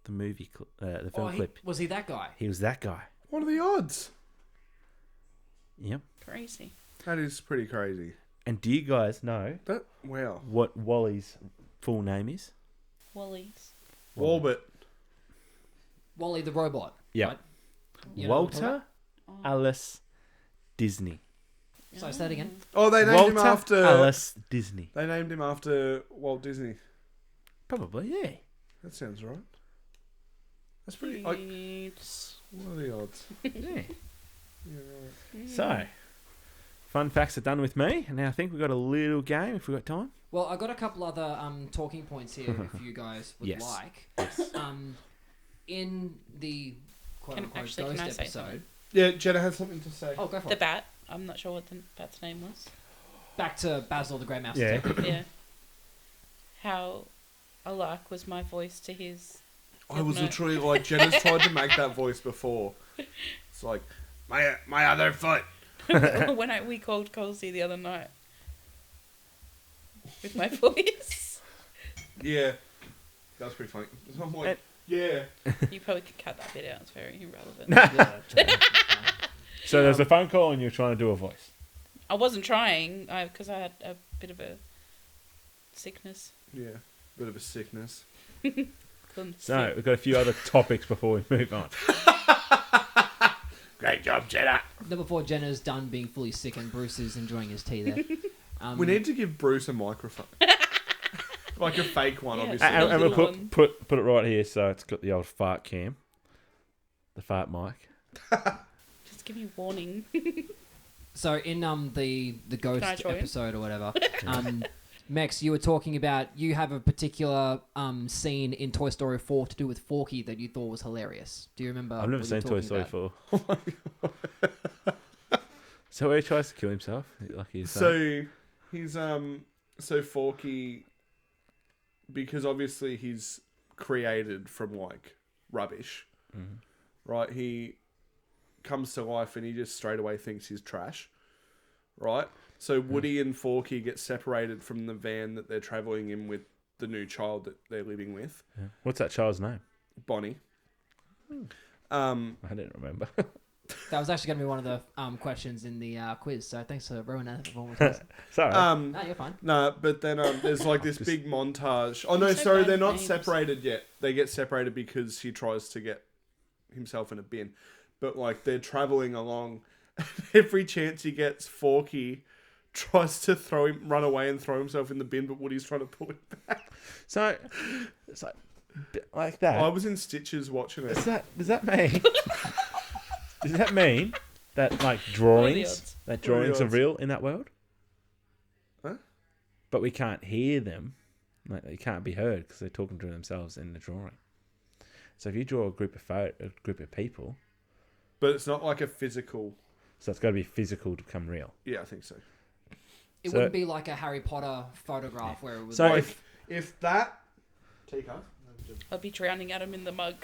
A: the movie, the film clip.
D: Was he that guy?
A: He was that guy.
B: What are the odds?
A: Yep.
C: Crazy.
B: That is pretty crazy.
A: And do you guys know
B: Wow.
A: what Wally's full name is?
C: Wally's.
B: Walbert.
D: Wally the robot.
A: Yeah.
D: Right? You know what I'm talking
A: Walter Alice Disney.
D: about? So say that again.
B: Oh, they named him
A: Walter
B: after.
A: Alice Disney.
B: They named him after Walt Disney.
A: Probably, yeah.
B: That sounds right. That's pretty. What are the odds?
A: Yeah.
B: Yeah, right.
A: So, fun facts are done with me, and now I think we've got a little game if we've got time.
D: Well, I got a couple other talking points here if you guys would
A: Yes.
D: like. In the quote-unquote
C: Can
D: ghost
C: I say
D: episode...
C: something?
B: Yeah, Jenna had something to say.
D: Oh, go for
C: The
D: it.
C: bat. I'm not sure what the bat's name was.
D: Back to Basil the Grey Mouse.
A: Yeah.
D: Detective.
C: Yeah. How alike was my voice to his?
B: I was
C: No.
B: literally like, Jenna's tried to make that voice before. It's like, my other foot.
C: When we called Colsey the other night with my voice.
B: Yeah. That was pretty funny. I'm like, yeah.
C: You probably could cut that bit out. It's very irrelevant.
D: Yeah.
A: So there's a phone call and you're trying to do a voice.
C: I wasn't trying because I had a bit of a sickness.
B: Yeah. Bit of a sickness.
C: Couldn't
A: So
C: sit.
A: we've got a few other topics before we move on. Great job, Jenna.
D: Then before Jenna's done being fully sick and Bruce is enjoying his tea there.
B: We need to give Bruce a microphone. Like a fake one,
C: Yeah,
B: obviously.
C: it's a
A: And we'll
C: little one.
A: put it right here so it's got the old fart cam. The fart mic.
C: Just give me warning.
D: So in the
C: Can I
D: ghost
C: join?
D: episode or whatever, Mex, you were talking about you have a particular scene in Toy Story 4 to do with Forky that you thought was hilarious. Do you remember?
A: I've never
D: what you're
A: seen Toy
D: talking
A: Story
D: about?
A: 4. So where he tries to kill himself, like he's
B: So he's so Forky, because obviously he's created from like rubbish, right? He comes to life and he just straight away thinks he's trash, right? So Woody and Forky get separated from the van that they're traveling in with the new child that they're living with,
A: Yeah. What's that child's name?
B: Bonnie.
A: I didn't remember.
D: That was actually going to be one of the questions in the quiz. So thanks for ruining that performance.
A: Sorry.
D: No, you're fine.
B: No, but then there's like this big montage. Oh no,
C: I'm so
B: sorry,
C: bad
B: they're
C: with
B: not
C: names.
B: separated yet. They get separated because he tries to get himself in a bin. But like they're traveling along, every chance he gets, Forky tries to run away and throw himself in the bin, but Woody's trying to pull him back.
A: So it's like that.
B: I was in stitches watching it.
A: Does that mean? Does that mean that like drawings
C: odds?
A: are
B: odds?
A: real in that world?
B: Huh?
A: But we can't hear them. Like they can't be heard because they're talking to themselves in the drawing. So if you draw a group of people,
B: But it's not like a physical.
A: so it's got to be physical to become real.
B: Yeah, I think so.
D: It
A: So-
D: wouldn't be like a Harry Potter photograph where it was.
A: So
D: like,
B: If that teacup.
C: I'll be drowning Adam in the mug.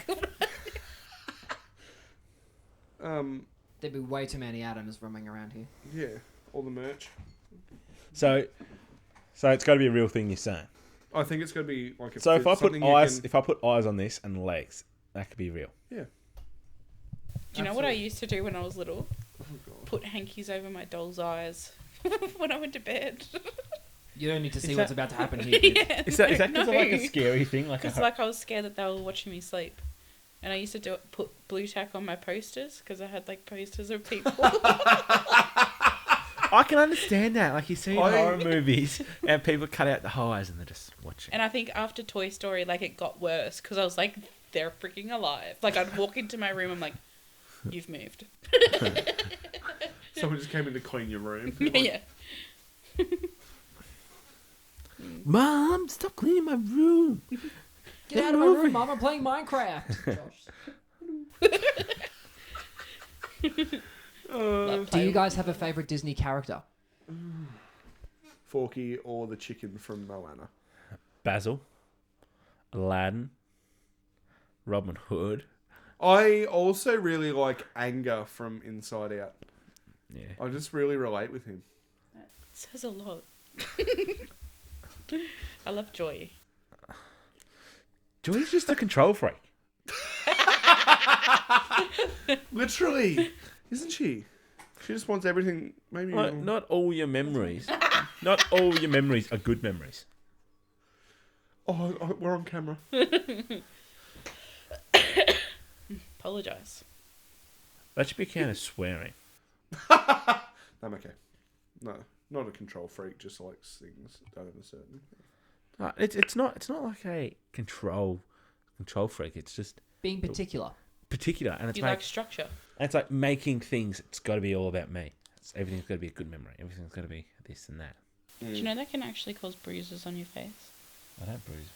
D: there'd be way too many Adams roaming around here.
B: Yeah, all the merch.
A: So it's got to be a real thing you're saying.
B: I think it's going to be like.
A: So if I put
B: something you
A: eyes,
B: can-
A: if I put eyes on this and legs, that could be real.
B: Yeah.
C: Do you know what I used to do when I was little?
B: Oh, God.
C: Put hankies over my doll's eyes when I went to bed.
D: You don't need to see
A: Is
D: what's
A: that-
D: about to happen here. Kid.
C: Yeah,
A: Is that
C: no,
A: because of like a scary thing? Like
C: Because like I was scared that they were watching me sleep, and I used to put blue tack on my posters because I had like posters of people.
A: I can understand that. Like you see in
B: I-
A: horror movies and people cut out the eyes and they're just watching.
C: And I think after Toy Story, like it got worse because I was like, they're freaking alive. Like I'd walk into my room, I'm like, you've moved.
B: Someone just came in to clean your room.
C: Yeah.
A: Mom, stop cleaning my room.
D: Get out of my room, Mom. I'm playing Minecraft.
C: Love
D: Do you
C: play.
D: guys have a favorite Disney character?
B: Forky or the chicken from Moana.
A: Basil, Aladdin, Robin Hood.
B: I also really like Anger from Inside Out.
A: Yeah.
B: I just really relate with him.
C: Says a lot. I love Joy.
A: Joy's just a control freak.
B: Literally, isn't she? She just wants everything. Maybe
A: Not all your memories. Not all your memories are good memories.
B: Oh, we're on camera.
C: Apologise.
A: That should be kind of swearing.
B: I'm okay. No, not a control freak. Just likes things done in a certain.
A: No, it's not like a control freak. It's just
D: Being particular.
A: particular, and it's
C: You like structure.
A: it's like making things. It's got to be all about me. Everything's got to be a good memory. Everything's got to be this and that.
C: Do you know that can actually cause bruises on your face?
A: I don't bruise.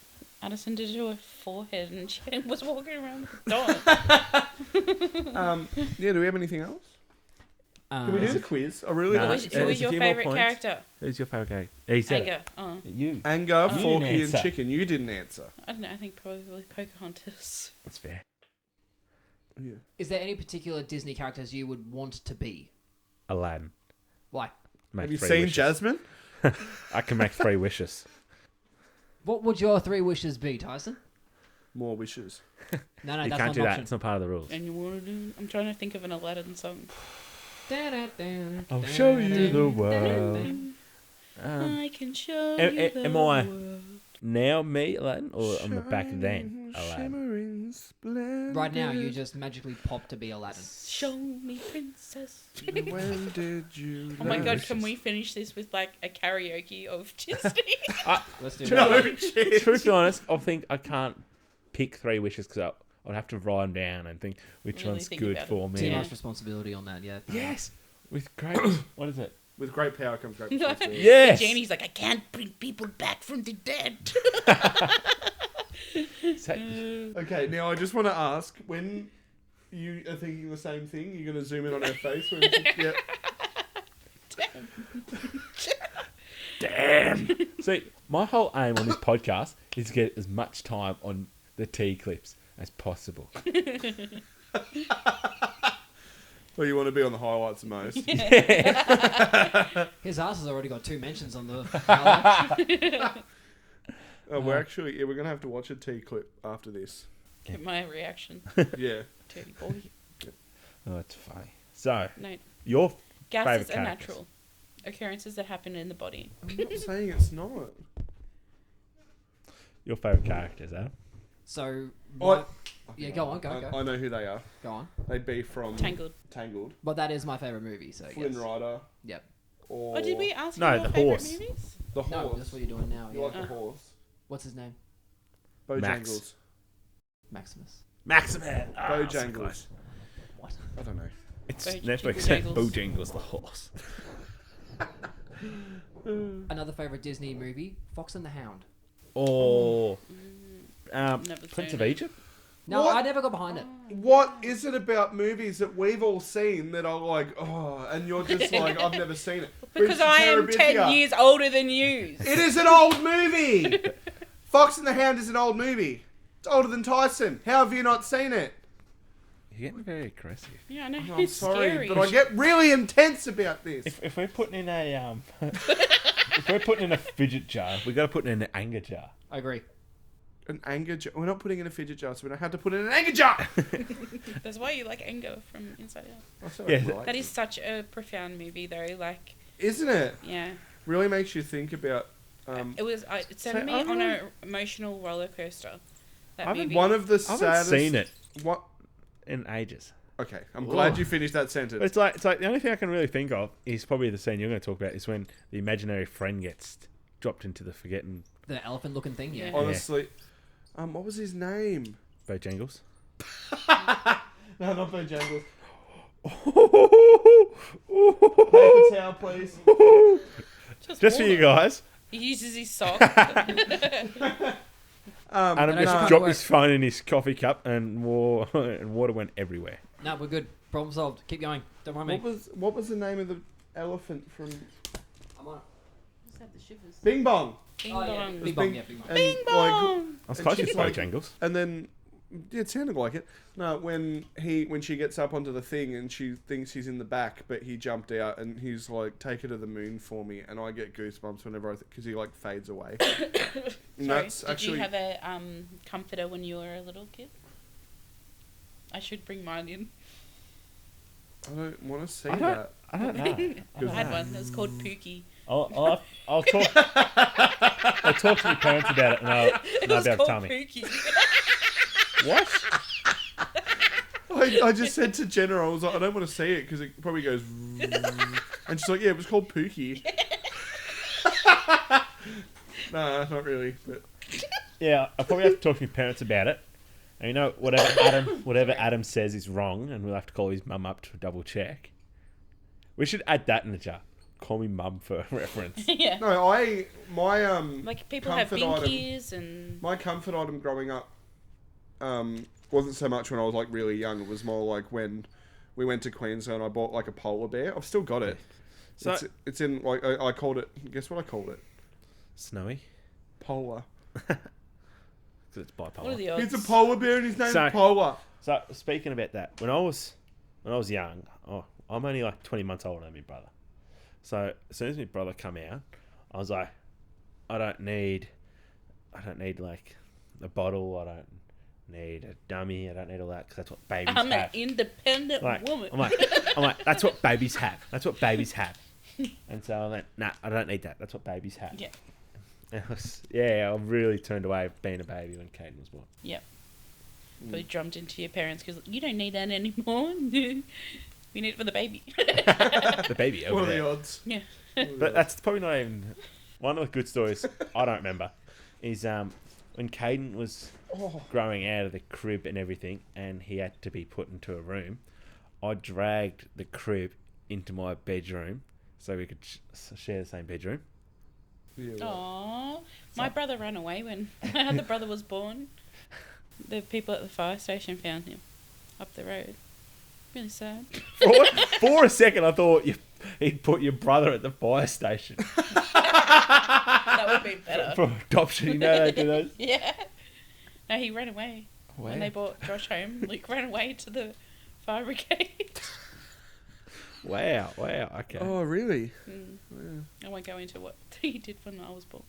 C: Addison did her forehead and she was walking around with the dog.
B: Yeah. Do we have anything else? Can we do the quiz? I really
A: No.
B: like
C: Who
A: There's
C: was
A: a
C: your
A: few more
C: favourite
A: points.
C: character?
A: Who's your favourite character? He said
C: Anger. Oh.
A: it. You.
B: Anger,
A: You
B: Forky,
A: didn't
B: and
A: answer.
B: chicken. You didn't answer.
C: I don't know, I think probably Pocahontas.
A: That's fair.
B: Yeah.
D: Is there any particular Disney characters you would want to be?
A: Aladdin.
D: Why?
A: Make
B: Have you
A: 3
B: seen
A: wishes.
B: Jasmine?
A: I can make 3 wishes.
D: What would your 3 wishes be, Tyson?
B: More wishes.
D: No,
A: You
D: that's
A: can't
D: not
A: do
D: an
A: that.
D: option.
A: It's not part of the rules.
C: And you want to do... I'm trying to think of an Aladdin song.
A: I'll show you the world.
C: I can show
A: am-
C: you the
A: am I-
C: world.
A: Now me, Aladdin, or am I back then, Aladdin?
B: Shimmering splendid.
D: Right now, you just magically pop to be Aladdin.
C: Show me, princess.
B: When did you?
C: Oh my
A: No
C: god,
A: wishes.
C: can we finish this with like a karaoke of Disney?
D: Let's do
A: No,
D: that.
A: to be honest, I think I can't pick 3 wishes because I'd have to write them down and think which
C: Really
A: one's
C: think
A: good
C: about it.
A: for
D: Too
A: me.
D: much responsibility on that, yeah.
A: Yes, with great. What is it?
B: With great power comes great responsibility.
A: Yes.
C: Janie's like, I can't bring people back from the dead.
B: Okay, now I just want to ask, when you are thinking the same thing, you're going to zoom in on her face? When yeah.
A: Damn. See, my whole aim on this podcast is to get as much time on the T clips as possible.
B: Well, you want to be on the highlights the most.
D: His ass has already got 2 mentions on the highlights.
B: We're actually, we're going to have to watch a T clip after this.
C: Get my reaction.
B: Yeah.
C: Dirty boy.
A: Oh, it's funny. So,
C: No,
A: your
C: gases
A: favourite
C: are
A: characters?
C: natural. Occurrences that happen in the body.
B: I'm not saying it's not.
A: Your favourite characters, Adam?
D: So,
B: I-
D: yeah, go on, go.
B: I know who they are.
D: Go on.
B: They'd be from
C: Tangled.
B: Tangled,
D: But that is my favourite movie, so
B: Flynn
D: yes.
B: Rider,
D: Yep.
B: or
C: Oh, did we ask
A: No,
C: you your
A: the
C: favourite
A: horse.
C: movies?
B: the
D: No,
B: horse?
D: that's what you're doing now.
B: You
D: Yeah.
B: like the horse?
D: What's his name?
A: Max.
B: Bojangles.
D: Maximus.
A: Maximus.
B: Bojangles.
D: What?
B: I don't know.
A: It's
C: Boj-
A: Netflix.
C: Bojangles.
A: Bojangles the horse.
D: Another favourite Disney movie, Fox and the Hound.
A: Or
C: Never
A: Prince
C: seen
A: of
C: it.
A: Egypt.
D: No,
B: What?
D: I never got behind it.
B: What is it about movies that we've all seen that are like, oh, and you're just like, I've never seen it?
C: Because
B: Prince of
C: I am
B: Terabithia.
C: 10 years older than you.
B: It is an old movie. Fox and the Hound is an old movie. It's older than Tyson. How have you not seen it?
A: You're getting very aggressive.
C: Yeah, I know.
B: I'm
C: It's
B: sorry,
C: scary.
B: but I get really intense about this.
A: If we're putting in a if we're putting in a fidget jar, we got to put it in an anger jar.
D: I agree.
B: An anger jar. We're not putting in a fidget jar, so we don't have to put in an anger jar.
C: That's why you like Anger from Inside Out.
B: That's what
A: Yeah,
B: I like.
C: That is such a profound movie, though. Like,
B: Isn't it?
C: yeah.
B: Really makes you think about.
C: It was. It sent
B: so
C: me
B: I've
C: on
B: really-
C: an emotional roller coaster. That
A: I've
C: movie.
B: One of the
A: I haven't
B: saddest.
A: seen it
B: What?
A: in ages.
B: Okay, I'm glad you finished that
A: But
B: sentence.
A: it's like the only thing I can really think of is probably the scene you're going to talk about is when the imaginary friend gets dropped into the forgetting
D: The elephant-looking thing. Yeah.
C: Yeah.
B: Honestly, what was his name?
A: Bojangles.
B: No, not Bojangles. Paper towel, please.
A: Just for you guys.
C: He uses his sock.
A: Adam
D: no,
A: just
D: no.
A: dropped his phone in his coffee cup and water went everywhere.
D: No, we're good. Problem solved. Keep going. Don't mind me.
B: What was the name of the elephant from
D: I'm on it.
C: Just have the shivers.
B: Bing Bong?
C: Bing
D: Oh, yeah.
C: bong.
D: Bing bong, yeah, bing bong.
B: And,
C: Bing bong.
A: I was
B: And
A: close
B: she's
A: with
B: like-
A: Bojangles.
B: And then it sounded like it. No, when she gets up onto the thing and she thinks he's in the back, but he jumped out and he's like, "Take her to the moon for me," and I get goosebumps whenever because he like fades away. And
C: Sorry,
B: that's
C: did
B: actually
C: you have a comforter when you were a little kid? I should bring mine in.
B: I don't want to see
A: I don't-
B: that.
A: I don't know.
C: I had one. It was called Pookie.
A: I'll talk. I'll talk to my parents about it, and
C: It
A: they'll
C: was
A: be able to
C: called
A: tell me.
C: Pookie.
A: What?
B: I just said to Jenna, I was like, I don't want to see it because it probably goes. And she's like, "Yeah, it was called Pookie." Nah, not really. But
A: Yeah, I'll probably have to talk to my parents about it. And you know, whatever Adam says is wrong, and we'll have to call his mum up to double check. We should add that in the jar. Call me mum for reference.
C: Yeah.
B: no, my
C: Like people have
B: comfort item-
C: binkies and
B: My comfort item growing up wasn't so much when I was like really young. It was more like when we went to Queensland. I bought like a polar bear. I've still got it.
A: So
B: It's in like I called it. Guess what I called it?
A: Snowy.
B: Polar.
A: 'Cause it's bipolar.
C: what are the odds?
B: He's a polar bear and his name's
A: So-
B: Polar.
A: So speaking about that, when I was young, I'm only like 20 months older than my brother. So as soon as my brother come out, I was like, I don't need like a bottle. I don't need a dummy. I don't need all that because that's what babies
C: I'm an
A: have.
C: independent woman.
A: I'm like, that's what babies have. That's what babies have. And so I'm like, nah, I don't need that. That's what babies have.
C: Yeah.
A: And I really turned away being a baby when Caden was born.
C: Yep. Probably jumped into your parents because you don't need that anymore. We need it for the baby.
A: The baby over
B: What are
A: there.
B: the odds?
C: Yeah.
A: But that's probably not even one of the good stories I don't remember. Is when Caden was growing out of the crib and everything, and he had to be put into a room. I dragged the crib into my bedroom so we could share the same bedroom.
B: Yeah, well,
C: Aww. My brother ran away when my other brother was born. The people at the fire station found him up the road. Really sad.
A: For a second, I thought he'd put your brother at the fire station
C: That would be better.
A: for adoption. You know they do those.
C: Yeah. No, he ran away.
A: Wow.
C: When they brought Josh home, Luke ran away to the fire brigade.
A: Wow. Okay.
B: Oh, really?
C: I won't go into what he did when I was born.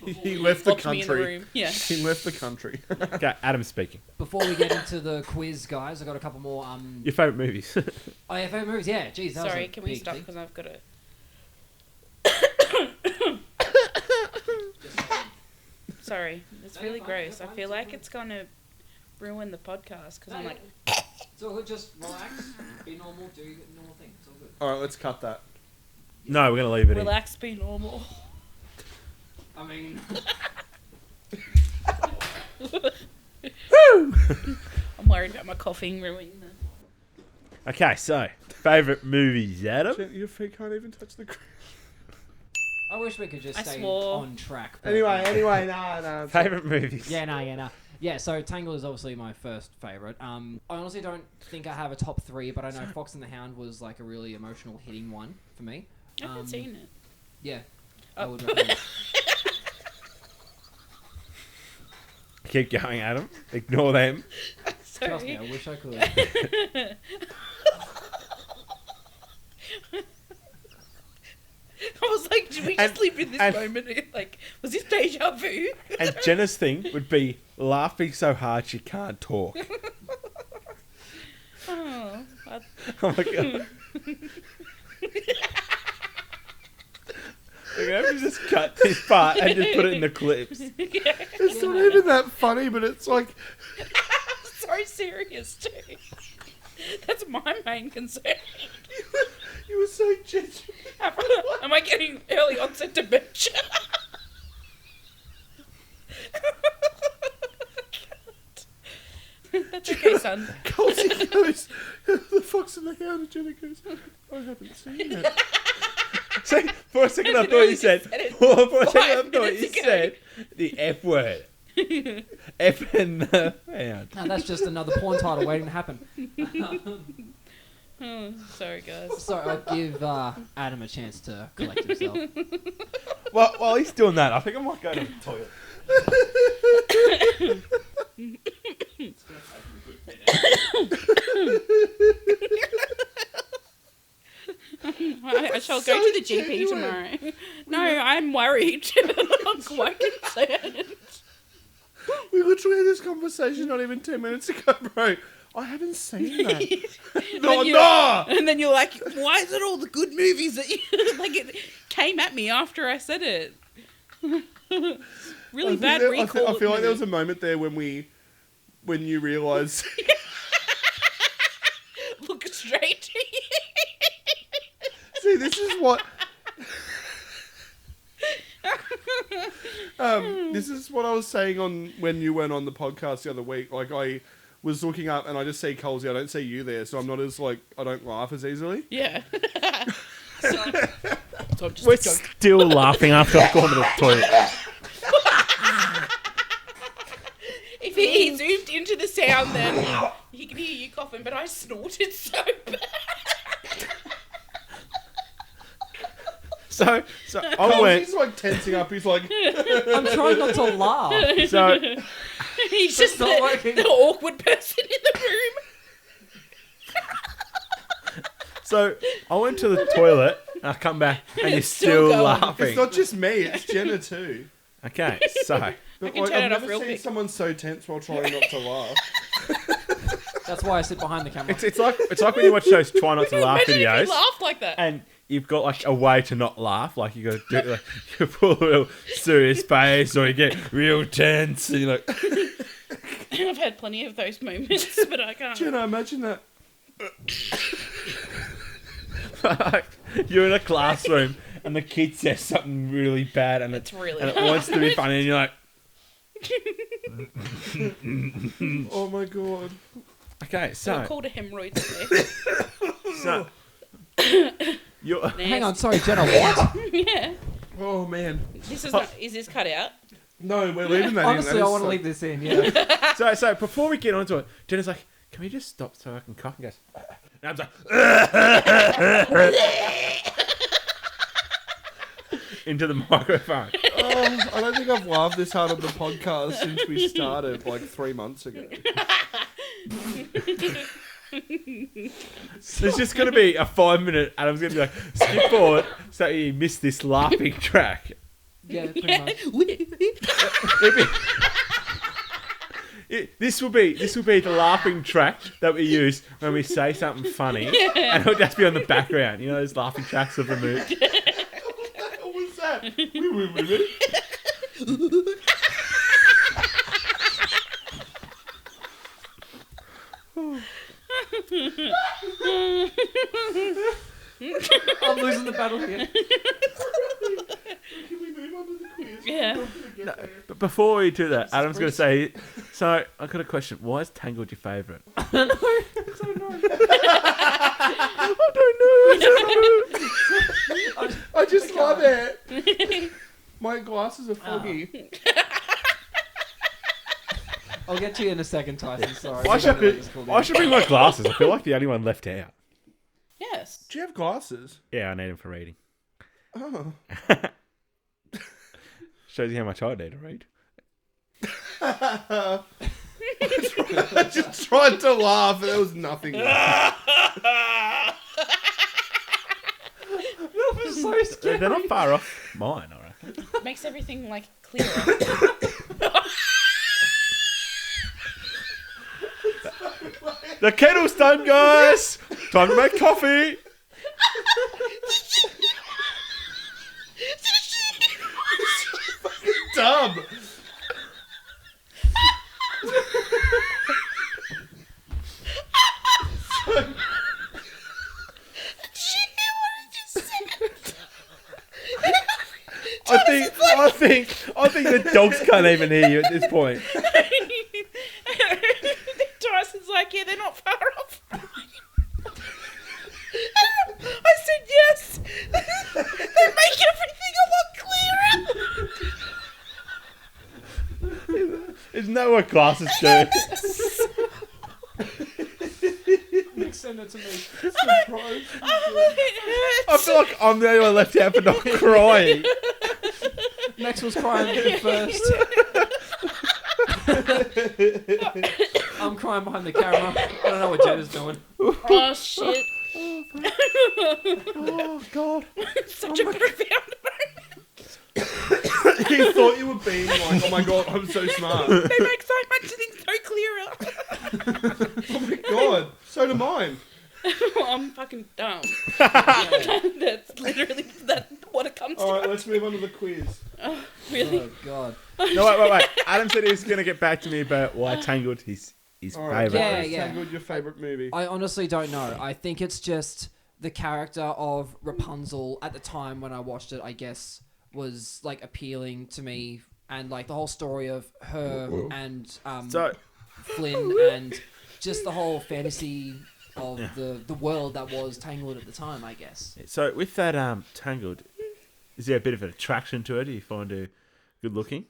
B: He left the
C: Locked me in the
B: country.
C: room. Yeah.
B: He left the country.
A: Okay, Adam speaking.
D: Before we get into the quiz, guys, I got a couple more.
A: Your favourite movies?
D: Oh, yeah, favorite movies. Yeah, geez, that was
C: Sorry,
D: a
C: can we
D: big
C: stop
D: thing.
C: because I've got to... Sorry, it's
D: No,
C: really
D: you're fine,
C: gross.
D: you're
C: I
D: fine,
C: feel
D: it's
C: like
D: all
C: it's going to ruin the podcast because
D: No,
C: I'm
D: yeah.
C: like...
D: It's all good. Just relax, be normal, do your normal thing. It's all good.
B: All right, let's cut that.
A: No, we're gonna leave it
C: Relax, be normal.
D: I mean,
C: I'm worried about my coughing ruining the...
A: in. Okay, so favourite movies, Adam.
B: Your feet can't even touch the ground.
D: I wish we could just
C: I
D: stay
C: swore.
D: on track. but-
B: Anyway, no.
A: Favourite movies.
D: Yeah, no. Yeah, so Tangled is obviously my first favourite. I honestly don't think I have a top three, but I know Fox and the Hound was like a really emotional hitting one for me.
C: I haven't seen it.
D: Yeah, I
C: Oh.
D: would recommend it.
A: Keep going, Adam. Ignore them.
D: Trust me,
C: Sorry.
D: I wish I could.
C: I was like, did we just live in this moment? Like, was this deja vu?
A: And Jenna's thing would be laughing so hard she can't talk.
C: Oh,
A: Oh my god. We're gonna have to just cut this part and just put it in the clips.
B: It's not even that funny, but it's like
C: so serious too. That's my main concern.
B: you were so genuine.
C: Am I getting early onset dementia? That's okay, son.
B: Colsey goes, the Fox and the Hound, and Jenna goes, I haven't seen it.
A: So, for a second, I thought you said. For a second, I thought you said the F word. F and the Hound.
D: No, that's just another porn title waiting to happen.
C: Oh, sorry, guys.
D: So I'll give Adam a chance to collect himself.
A: Well, while he's doing that, I think I might go to the toilet.
C: I shall go to the GP tomorrow. No, I'm worried. I'm quite concerned.
B: We literally had this conversation not even 10 minutes ago, bro. I haven't seen that.
C: And then you're like, why is it all the good movies that you... like, it came at me after I said it. Really bad recall.
B: I feel like there was a moment there when you realised...
C: Look straight.
B: See, this is what... this is what I was saying on when you went on the podcast the other week. Like, I was looking up and I just see Colsey. I don't see you there, so I'm not as, like, I don't laugh as easily.
C: Yeah. So
A: We're still laughing after I've gone to the toilet.
C: If he zoomed into the sound, then he can hear you coughing, but I snorted so bad.
A: So I went.
B: He's like tensing up. He's like,
D: I'm trying not to laugh.
A: So
C: He's just
D: not working.
C: the awkward person in the room.
A: So I went to the toilet and I come back and you're
C: It's still
A: still
C: going.
A: laughing.
B: it's not just me, it's Jenna too.
A: Okay, so
B: But
C: can
B: like,
C: turn
B: I've
C: it off
B: never
C: real
B: seen
C: quick.
B: someone so tense while trying not to laugh.
D: That's why I sit behind the camera.
A: it's like when you watch those try not to laugh
C: Imagine if
A: videos
C: he laughed like that.
A: and you've got like a way to not laugh. Like you got to do like you pull a real serious face or you get real tense and you're like.
C: I've had plenty of those moments, but I can't.
B: Jenna, imagine that.
A: You're in a classroom and the kid says something really bad and
C: It's really
A: it wants to be funny and you're like,
B: Oh my god.
A: okay,
C: It's
A: so
C: called a hemorrhoid today.
A: you're
D: Hang on, sorry, Jenna, what?
C: Yeah.
B: Oh man.
C: This is not, is this cut out?
B: No, we're leaving that
D: Honestly,
B: in.
D: I want to leave this in, yeah.
A: so before we get onto it, Jenna's like, can we just stop so I can cough? And goes, and I'm like, into the microphone.
B: Oh, I don't think I've laughed this hard on the podcast since we started like 3 months ago.
A: There's just going to be a 5-minute, Adam's going to be like, skip forward so you miss this laughing track.
D: Yeah, pretty much.
A: This will be the laughing track that we use when we say something funny, and it'll just be on the background. You know those laughing tracks I've removed.
B: What was that?
D: I'm losing the battle here.
B: Can we move on to the quiz?
C: Yeah.
A: No, but before we do that, Adam's going to say, so I've got a question. Why is Tangled your favourite? I don't know.
B: I just love it. My glasses are foggy.
D: I'll get to you in a second, Tyson. Sorry.
A: I should bring my glasses. I feel like the only one left out.
C: Yes.
B: Do you have glasses?
A: Yeah, I need them for reading.
B: Oh.
A: Shows you how much I need to read.
B: I just tried to laugh and there was nothing.
D: That was so scary.
A: They're not far off mine, I reckon.
C: Makes everything like clearer.
A: The kettle's done, guys! Time to make coffee!
B: Dumb.
A: I think the dogs can't even hear you at this point.
C: Tyson
A: Isn't that what glasses do?
D: Nick, send it to me.
B: Surprise.
C: It
A: I feel like I'm the only one left out for not crying.
D: Max was crying first. I'm crying behind the camera. I don't know what Jenna's doing.
C: Oh shit!
A: Oh God!
C: Such a profound
B: He thought you were being like, oh my god, I'm so smart.
C: moment. They make so much things so clearer.
B: Oh my god, so do mine.
C: I'm fucking dumb. That's literally what it comes
B: All
C: to.
B: right, let's move on to the quiz.
C: Oh, really?
D: Oh God.
A: No, wait. Adam said he was going to get back to me about why Tangled his
B: All right,
A: favourite.
D: Yeah,
B: Tangled,
D: yeah.
B: Tangled, your favourite movie?
D: I honestly don't know. I think it's just the character of Rapunzel at the time when I watched it, I guess, was like appealing to me, and like the whole story of her and
A: So,
D: Flynn and just the whole fantasy of the world that was Tangled at the time, I guess.
A: so with that Tangled, is there a bit of an attraction to her? Do you find her good looking?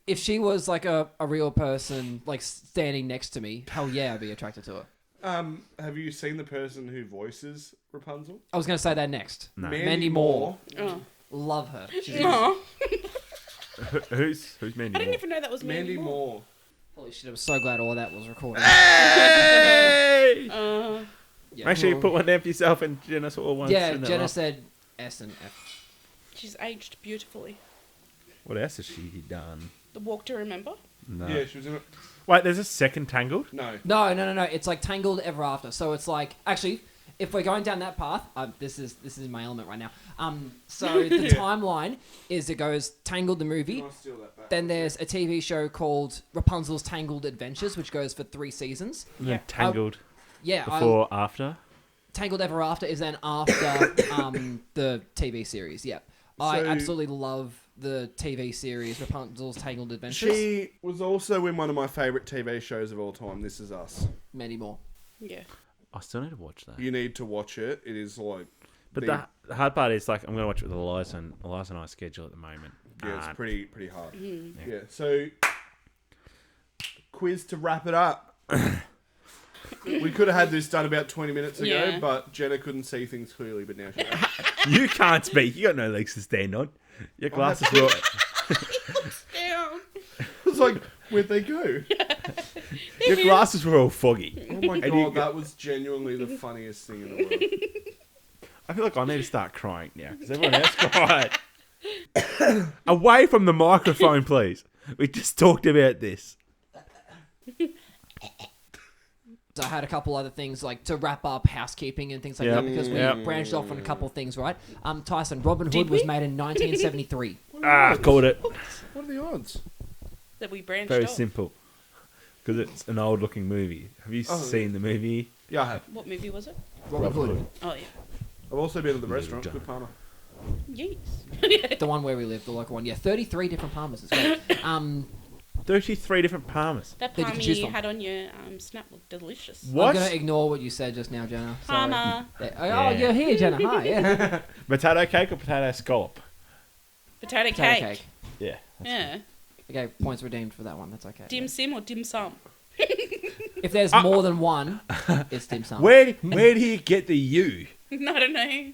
D: If she was like a real person, like standing next to me, hell yeah, I'd be attracted to her.
B: Have you seen the person who voices Rapunzel?
D: I was going to say that next.
A: No.
D: Mandy Moore.
C: Oh.
D: Love her. She's
C: Aw.
A: Who's Mandy
C: I didn't
A: Moore?
C: even know that was
B: Mandy Moore.
D: Holy shit, I'm so glad all of that was recorded.
A: Hey!
D: Yeah.
A: Make sure you put one down for yourself and Jenna saw once.
D: Yeah,
A: and
D: Jenna
A: then
D: said S and F.
C: She's aged beautifully.
A: what else has she done?
C: The Walk to Remember.
A: No.
B: Yeah, she was in it.
A: Wait, there's a second Tangled?
B: No.
D: No. It's like Tangled Ever After. So it's like, actually, if we're going down that path, this is my element right now. So the timeline is it goes Tangled the movie.
B: I'll steal that back.
D: Then there's a TV show called Rapunzel's Tangled Adventures, which goes for 3 seasons.
A: And then
C: Yeah.
A: Tangled
D: Yeah,
A: before, after?
D: Tangled Ever After is then after the TV series. Yeah, I
B: So-
D: absolutely love the TV series Rapunzel's Tangled Adventures.
B: She was also in one of my favourite TV shows of all time, This Is Us.
D: Many more.
C: Yeah.
A: I still need to watch that.
B: You need to watch it. It is like...
A: But the hard part is, like, I'm going to watch it with Eliza and I's schedule at the moment.
B: Yeah, it's pretty hard.
C: Mm.
B: Yeah, so... Quiz to wrap it up. We could have had this done about 20 minutes ago,
C: Yeah.
B: but Jenna couldn't see things clearly, but now she does.
A: You can't speak. You got no legs to stand on. Your glasses were...
C: Down.
B: It's like, where'd they go?
A: Your glasses were all foggy.
B: Oh my
A: And you
B: god, that was genuinely the funniest thing in the world.
A: I feel like I need to start crying now because everyone else cried. Away from the microphone, please. We just talked about this.
D: So I had a couple other things like to wrap up housekeeping and things like
A: Yep.
D: that because we
A: Yep.
D: branched off on a couple things, right? Tyson, Robin
C: Did
D: Hood was
C: we?
D: made in 1973.
A: Called it.
B: What are the odds?
C: That we branched
A: Very
C: off.
A: simple. Because it's an old-looking movie. Have you
B: Oh,
A: seen the movie?
B: Yeah, I have.
C: What movie was it?
D: Robin Hood,
C: Oh yeah.
B: I've also been to the restaurant,
A: done.
B: Good Palmer.
C: Yes.
D: the one where we live, the local one. Yeah, 33 different Palmers as well.
A: 33 different Palmers.
C: That
D: That you
C: palm
D: can choose
C: you
D: from.
C: had on your snap looked delicious.
A: What?
D: I'm going to ignore what you said just now, Jenna. Sorry.
C: Palmer.
D: Oh, you're here, Jenna. Hi. Yeah.
A: Potato cake or potato scallop?
C: Potato
D: Potato
C: cake.
A: Yeah.
C: Yeah.
D: Okay, points redeemed for that one. That's okay.
C: Dim sim or dim sum?
D: If there's more than one, it's dim sum.
A: Where do you get the U?
C: I don't know.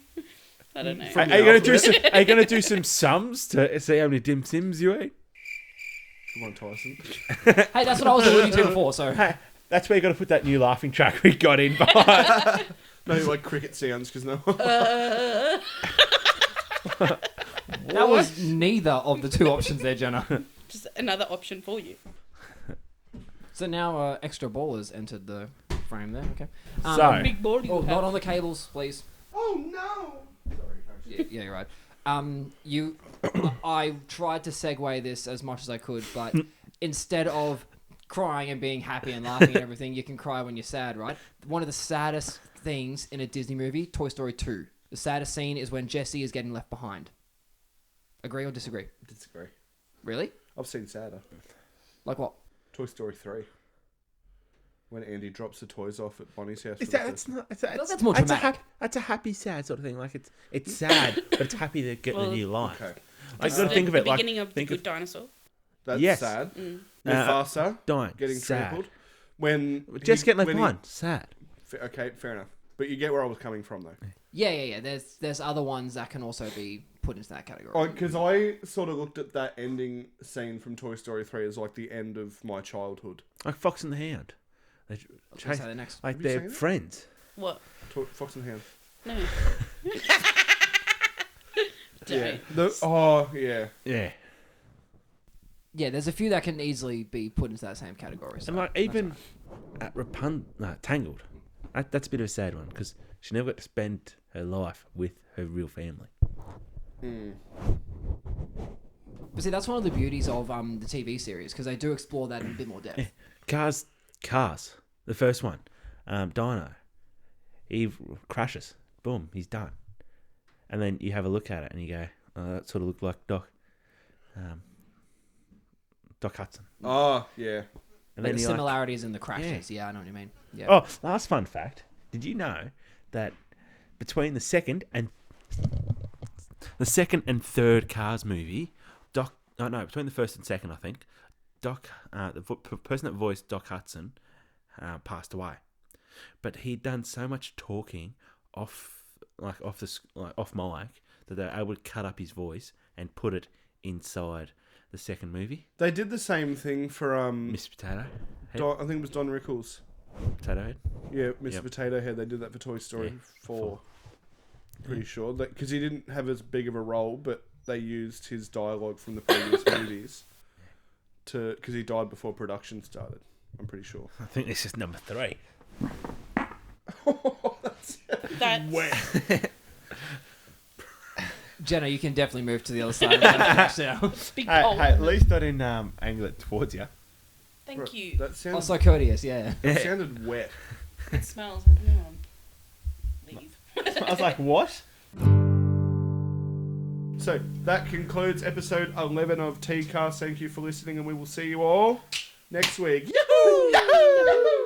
C: I don't know.
B: From
A: Are you gonna
B: the
A: do some? Are you gonna do some sums to see how many dim sims you eat?
B: Come on, Tyson.
D: Hey, that's what I was alluding to before, so...
A: Hey, that's where you got to put that new laughing track we got in behind.
B: No, like cricket sounds, because no.
D: That was neither of the two options there, Jenna.
C: Just another option for you.
D: So now extra ballers entered the frame there, okay.
A: So-
C: Big ball you
D: Oh,
C: have.
D: not on the cables, please.
B: Oh no!
D: Yeah, you're right. I tried to segue this as much as I could, but instead of crying and being happy and laughing and everything, you can cry when you're sad, right? One of the saddest things in a Disney movie, Toy Story 2. The saddest scene is when Jessie is getting left behind. Agree or disagree?
B: Disagree.
D: Really?
B: I've seen sadder.
D: Like what?
B: Toy Story 3. When Andy drops the toys off at Bonnie's house.
A: Is
B: for the
A: that,
B: first-
D: That's more dramatic.
A: That's a happy sad sort of thing. Like it's sad, but it's happy they're getting
C: Well,
A: a new life.
B: Okay.
A: I
C: Just
A: got to think of it
C: the
A: like
C: beginning of The
A: think
C: Good
A: of
C: Dinosaur.
B: That's
A: Yes.
B: sad. Mufasa
A: dying,
B: getting
A: sad.
B: trampled. When
A: Just getting left
B: when he-
A: behind, sad.
B: Okay, fair enough. But you get where I was coming from, though.
D: Yeah. There's other ones that can also be put into that category.
B: Because I sort of looked at that ending scene from Toy Story 3 as like the end of my childhood.
A: Like Fox and the Hound. They
D: Let's say the next.
A: like
B: Have you
A: they're
B: seen it?
A: friends.
C: What?
B: Fox and the Hound.
C: No.
B: Yeah.
C: Don't.
B: Yeah.
A: Yeah.
D: Yeah, there's a few that can easily be put into that same category. So
A: And like even at Tangled, that's a bit of a sad one because she never got to spend her life with her real family.
D: But see, that's one of the beauties of the TV series because they do explore that in a bit more depth.
A: Yeah. Cars, the first one, Dino, he crashes, boom, he's done. And then you have a look at it and you go, oh, that sort of looked like Doc Hudson.
B: Oh, yeah.
A: And
D: Like
A: then
D: the
A: you're like,
D: similarities in the crashes. Yeah, I know what you mean. Yeah.
A: oh, last fun fact. Did you know that between the second and third Cars movie, between the first and second, I think, the person that voiced Doc Hudson passed away. But he'd done so much talking off mic that they were able to cut up his voice and put it inside the second movie.
B: They did the same thing for
A: Miss Potato Head.
B: I think it was Don Rickles.
A: Potato Head.
B: Yeah, Mr.
A: Yep.
B: Potato Head. They did that for Toy Story 4. Pretty sure that because he didn't have as big of a role, but they used his dialogue from the previous movies because he died before production started. I'm pretty sure.
A: I think this is number 3.
C: That's
B: wet.
D: Jenna, you can definitely move to the other side of that now.
C: big
A: Hey,
C: bold.
A: at least I didn't angle it towards you.
C: Thank you.
B: That sounded,
D: Also courteous, yeah.
B: that sounded wet.
C: It smells like leave.
A: I was like, what?
B: So that concludes episode 11 of T-Cast. Thank you for listening, and we will see you all next week. Yahoo!